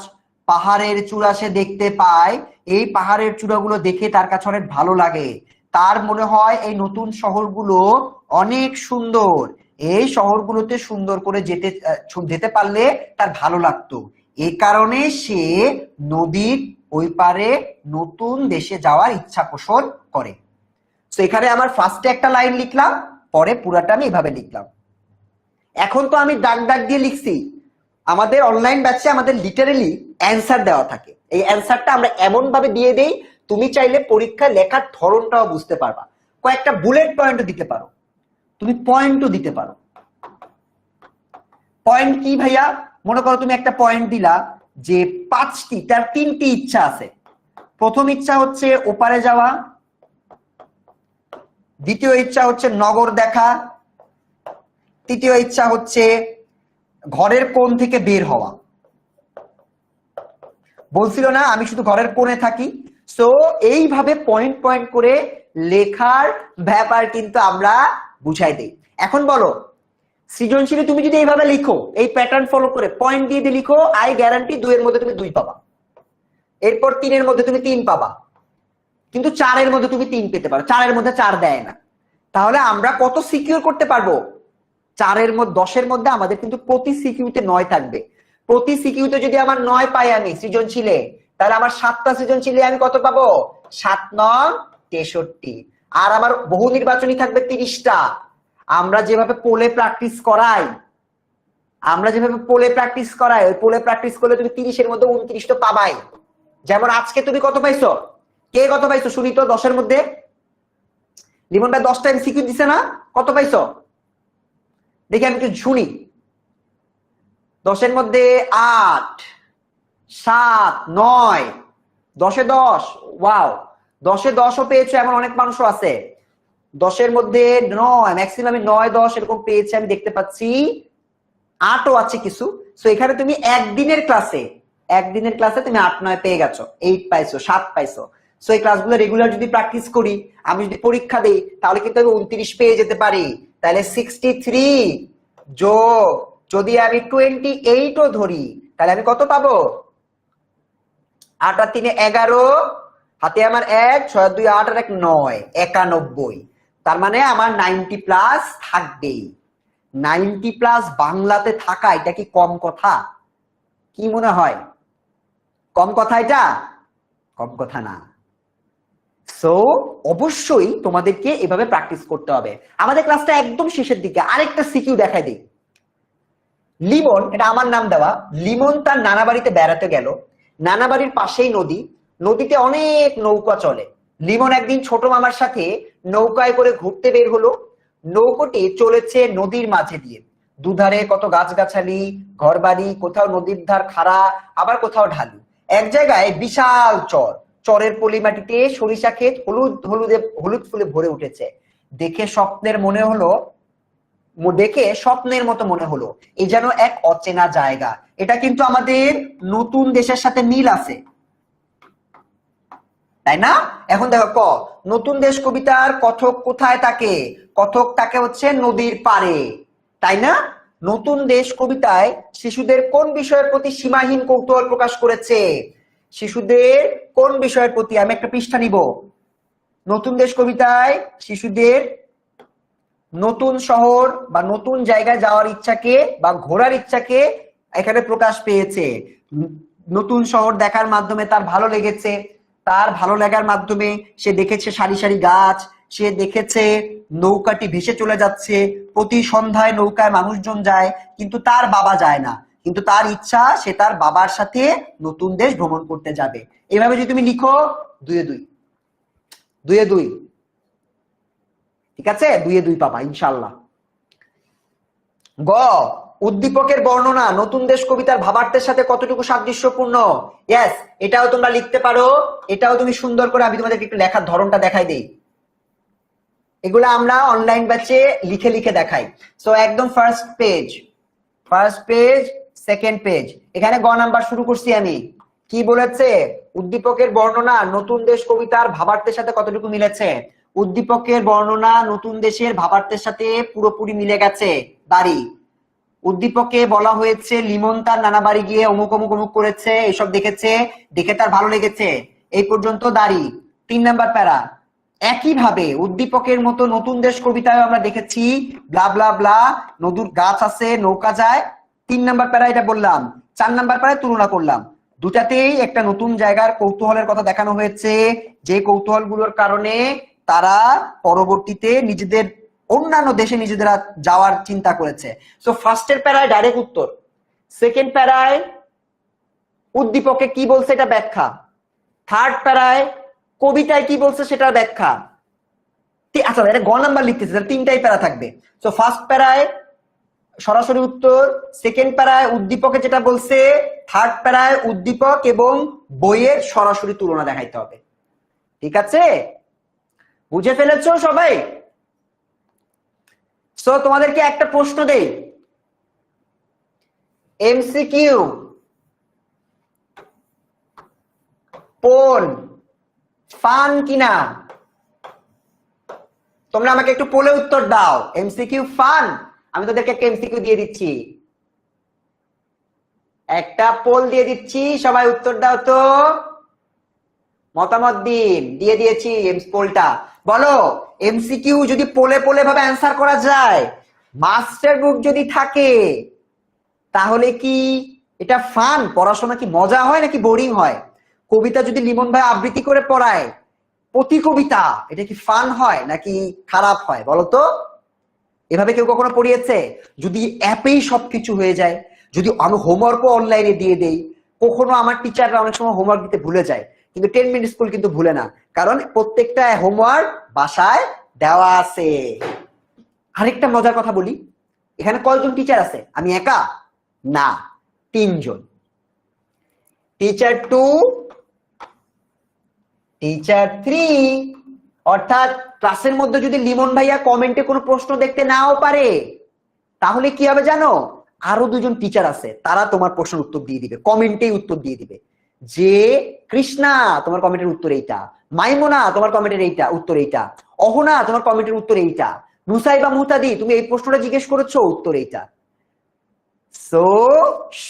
পাহাড়ের চূড়া সে দেখতে পায়। এই পাহাড়ের চূড়াগুলো দেখে তার কাছে অনেক ভালো লাগে। তার মনে হয় এই নতুন শহরগুলো অনেক সুন্দর, এই শহরগুলোতে সুন্দর করে যেতে পারলে তার ভালো লাগতো। এই কারণে সে নদীর ওই পারে নতুন দেশে যাওয়ার ইচ্ছা পোষণ করে। তো এখানে আমার ফার্স্টে একটা লাইন লিখলাম, পরে পুরাটা আমি এভাবে লিখলাম। এখন তো আমি দাগ দাগ দিয়ে লিখছি, আমাদের অনলাইন ব্যাচে আমাদের লিটারেলি অ্যান্সার দেওয়া থাকে। এই অ্যান্সারটা আমরা এমন ভাবে দিয়ে দেই, তুমি চাইলে পরীক্ষায় লেখার ধরনটাও বুঝতে পারবা। কয়েকটা বুলেট পয়েন্টও দিতে পারো, তুমি পয়েন্টও দিতে পারো। পয়েন্ট কি ভাইয়া? মনে করো তুমি একটা পয়েন্ট দিলা যে 5টি, তার 3টি ইচ্ছা আছে। প্রথম ইচ্ছা হচ্ছে ওপারে যাওয়া, দ্বিতীয় ইচ্ছা হচ্ছে নগর দেখা, তৃতীয় ইচ্ছা হচ্ছে ঘরের কোণ থেকে বের হওয়া। বলছিল না আমি শুধু ঘরের কোণে থাকি। সো এইভাবে পয়েন্ট পয়েন্ট করে লেখার ব্যাপার কিন্তু আমরা বুঝাই দেই। এখন বলো, সৃজনশীলে তুমি যদি এইভাবে লিখো, এই প্যাটার্ন ফলো করে পয়েন্ট দিয়ে দিয়ে লিখো, আই গ্যারান্টি 2 এর মধ্যে তুমি 2 পাবা, এরপর 3 এর মধ্যে তুমি 3 পাবা, কিন্তু 4 এর মধ্যে তুমি 3 পেতে পারো। 4 এর মধ্যে 4 দেয় না। তাহলে আমরা কত সিকিউর করতে পারবো? 4 এর মধ্যে 10 এর মধ্যে আমাদের কিন্তু প্রতি সিকিউতে 9 থাকবে। প্রতি সিকিউতে যদি আমার 9 পাই আমি সৃজনশীলে, তাহলে আমার 7টা সৃজনশীলে আমি কত পাবো? 7 9 63। আর আমার বহু নির্বাচনী থাকবে 30টা। আমরা যেভাবে পোলে প্র্যাকটিস করাই, ওই পোলে প্র্যাকটিস করলে তুমি 30 এর মধ্যে 29 তো পাবাই। যেমন আজকে তুমি কত পাইছো? কে কত পাইছো শুনি তো? 10 এর মধ্যে লিমন ভাই 10টা এমসিকিউ দিছে না? কত পাইছো দেখি আমি একটু শুনি। 10 এর মধ্যে 8 7 9, 10 এ 10। ওয়াও, 10 এ 10ও পেয়েছো, এমন অনেক মানুষও আছে। 10 এর মধ্যে 9, ম্যাক্সিমাম 9 10 এরকম পেয়েছে আমি দেখতে পাচ্ছি। 8ও আছে কিছু। সো এখানে তুমি একদিনের ক্লাসে তুমি 8 9 পেয়ে গেছো, 8 পাইছো, 7 পাইছো। সো এই ক্লাসগুলো রেগুলার যদি প্র্যাকটিস করি, আমি যদি পরীক্ষা দেই, তাহলে কিন্তু আমি 29 পেয়ে যেতে পারি। তাহলে 63 যোগ যদি আমি 28ও ধরি তাহলে আমি কত পাবো? 8 আর 3 11, হাতে আমার 1, 6 আর 2 8 আর 1 9, 91। তার মানে আমার 90 প্লাস থাকবেই। 90 প্লাস বাংলাতে থাকা এটা কি কম কথা? কি মনে হয় কম কথা? এটা কম কথা না। সো অবশ্যই তোমাদেরকে এভাবে প্র্যাকটিস করতে হবে। আমাদের ক্লাসটা একদম শেষের দিকে আরেকটা সিকিউ দেখাই দিই। লিমন, এটা আমার নাম দেওয়া, লিমন তার নানা বাড়িতে বেড়াতে গেল। নানা বাড়ির পাশেই নদী, নদীতে অনেক নৌকা চলে। লিমন একদিন ছোট মামার সাথে নৌকায় করে ঘুরতে বের হলো। নৌকোটি চলেছে নদীর মাঝে দিয়ে, দুধারে কত গাছগাছালি, ঘরবাড়ি, কোথাও নদীর ধার খাড়া, আবার কোথাও ঢালু। এক জায়গায় বিশাল চর, চরের পলিমাটিতে সরিষা ক্ষেত হলুদ হলুদে হলুদ ফুলে ভরে উঠেছে। দেখে স্বপ্নের মতো মনে হলো, এ যেন এক অচেনা জায়গা। এটা কিন্তু আমাদের নতুন দেশের সাথে মিল আছে, তাই না? এখন দেখো, নতুন দেশ কবিতার কথক কোথায় থাকে? কথক থাকে হচ্ছে নদীর পাড়ে, তাই না? নতুন দেশ কবিতায় শিশুদের কোন বিষয়ের প্রতি সীমাহীন কৌতূহল প্রকাশ করেছে? শিশুদের কোন বিষয়ের প্রতি? আমি একটা পৃষ্ঠা নিব। নতুন দেশ কবিতায় শিশুদের নতুন শহর বা নতুন জায়গায় যাওয়ার ইচ্ছাকে বা ঘোরার ইচ্ছাকে এখানে প্রকাশ পেয়েছে। নতুন শহর দেখার মাধ্যমে তার ভালো লেগেছে, তার ভালো লাগার মাধ্যমে সে দেখেছে সারি সারি গাছ, সে দেখেছে নৌকাটি ভেসে চলে যাচ্ছে, প্রতি সন্ধ্যায় নৌকায় মানুষজন যায়, কিন্তু তার বাবা যায় না। কিন্তু তার ইচ্ছা সে তার বাবার সাথে নতুন দেশ ভ্রমণ করতে যাবে। এভাবে যদি তুমি লিখো 2-2 ঠিক আছে, 2-2 পাবা ইনশাল্লাহ। গ, উদ্দীপকের বর্ণনা নতুন দেশ কবিতার ভাবার্থের সাথে কতটুকু সাদৃশ্যপূর্ণ? ইয়েস, এটাও তোমরা লিখতে পারো, এটাও তুমি সুন্দর করে, আমি তোমাদেরকে একটু লেখার ধরনটা দেখাই দেই। এগুলো আমরা অনলাইন ব্যাচে লিখে লিখে দেখাই। সো একদম ফার্স্ট পেজ, সেকেন্ড পেজ, এখানে গ নাম্বার শুরু করছি আমি। কি বলেছে? উদ্দীপকের বর্ণনা নতুন দেশ কবিতার ভাবার্থের সাথে কতটুকু মিলেছে? উদ্দীপকের বর্ণনা নতুন দেশের ভাবার্থের সাথে পুরোপুরি মিলে গেছে। বাড়ি, উদ্দীপকে বলা হয়েছে লিমন তার নানা বাড়ি গিয়ে অমুক অমুক অমুক করেছে, এসব দেখেছে, দেখে তার ভালো লেগেছে, এই পর্যন্ত দাঁড়ি। 3 নাম্বার প্যারা, একইভাবে উদ্দীপকের মতো নতুন দেশ কবিতায় আমরা দেখেছি ব্লা ব্লা ব্লা, নদীর গাছ আছে, নৌকা যায়। 3 নাম্বার প্যারা এটা বললাম। 4 নাম্বার প্যারায় তুলনা করলাম। দুটাতেই একটা নতুন জায়গার কৌতূহলের কথা দেখানো হয়েছে, যে কৌতূহলগুলোর কারণে তারা পরবর্তীতে নিজেদের অন্যান্য দেশে নিজেরা যাওয়ার চিন্তা করেছে। সো ফার্স্টের প্যারায় ডাইরেক্ট উত্তর, সেকেন্ড প্যারায় উদ্দীপকে কি বলছে এটা ব্যাখ্যা, থার্ড প্যারায় কবিতায় কি বলছে সেটার ব্যাখ্যা। আচ্ছা, এটা গ নাম্বার লিখতেছে, 3টাই প্যারা থাকবে। সো ফার্স্ট প্যারায় সরাসরি উত্তর, সেকেন্ড প্যারায় উদ্দীপকে যেটা বলছে, থার্ড প্যারায় উদ্দীপক এবং বইয়ের সরাসরি তুলনা দেখাইতে হবে। ঠিক আছে, বুঝে ফেলেছো সবাই? সো তোমাদেরকে একটা প্রশ্ন দেই, এমসিকিউ, পোল ফান কিনা? তোমরা আমাকে একটু পোলে উত্তর দাও। MCQ fun? আমি তোদেরকে একটা এমসিকিউ দিয়ে দিচ্ছি, একটা পোল দিয়ে দিচ্ছি, সবাই উত্তর দাও তো, মতামত দিয়ে দিয়েছি পোলটা। বলো, এমসিকিউ যদি পোলে পোলে ভাবে অ্যান্সার করা যায়, মাস্টার বুক যদি থাকে, তাহলে কি এটা ফান? পড়াশোনা কি মজা হয় নাকি বোরিং হয়? কবিতা যদি লিমন ভাই আবৃত্তি করে পড়ায় প্রতি কবিতা, এটা কি ফান হয় নাকি খারাপ হয় বলো তো? এভাবে কেউ কখনো পড়িয়েছে? যদি অ্যাপেই সবকিছু হয়ে যায়, যদি আমি হোমওয়ার্কও অনলাইনে দিয়ে দেই, কখনো আমার টিচাররা অনেক সময় হোমওয়ার্ক দিতে ভুলে যায়, কিন্তু 10 মিনিট স্কুল কিন্তু ভুলে না, কারণ প্রত্যেকটা হোমওয়ার্ক বাসায় দেওয়া আছে। আরেকটা মজার কথা বলি, এখানে কয়জন টিচার আছে? আমি একা না, 3 জন। টিচার 2, টিচার 3, অর্থাৎ ক্লাসের মধ্যে যদি লিমন ভাইয়া কমেন্টে কোনো প্রশ্ন দেখতে নাও পারে, তাহলে কি হবে জানো? আরো 2 জন টিচার আছে, তারা তোমার প্রশ্নের উত্তর দিয়ে দিবে, কমেন্টেই উত্তর দিয়ে দিবে, যে কৃষ্ণা তোমার কমেন্টের উত্তর এইটা, মাইমুনা তোমার কমেন্টের এইটা উত্তর এইটা, অহনা তোমার কমেন্টের উত্তর এইটা, নুসাইবা মুহতাদি তুমি এই প্রশ্নটা জিজ্ঞেস করেছো, উত্তর এইটা। সো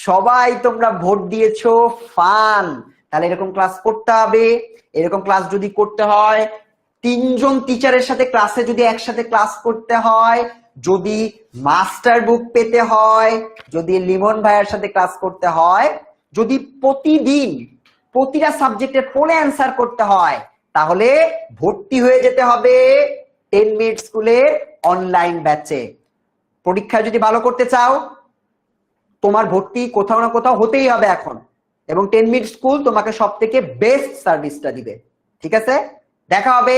সবাই তোমরা ভোট দিয়েছো ফান, তাহলে এরকম ক্লাস করতে হবে। এরকম ক্লাস যদি করতে হয়, 3জন টিচারের সাথে ক্লাসে যদি একসাথে ক্লাস করতে হয়, যদি মাস্টার বুক পেতে হয়, যদি লিমন ভাইয়ের সাথে ক্লাস করতে হয়, যদি প্রতিদিন প্রতিটা সাবজেক্টের পোলে অ্যান্সার করতে হয়, তাহলে ভর্তি হয়ে যেতে হবে 10 মিনিট স্কুলের অনলাইন ব্যাচে। পরীক্ষা যদি ভালো করতে চাও, তোমার ভর্তি কোথাও না কোথাও হতেই হবে এখন, এবং 10 মিনিট স্কুল তোমাকে সব থেকে বেস্ট সার্ভিসটা দিবে। ঠিক আছে, দেখা হবে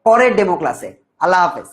পরের ডেমো ক্লাসে। আল্লাহ হাফেজ।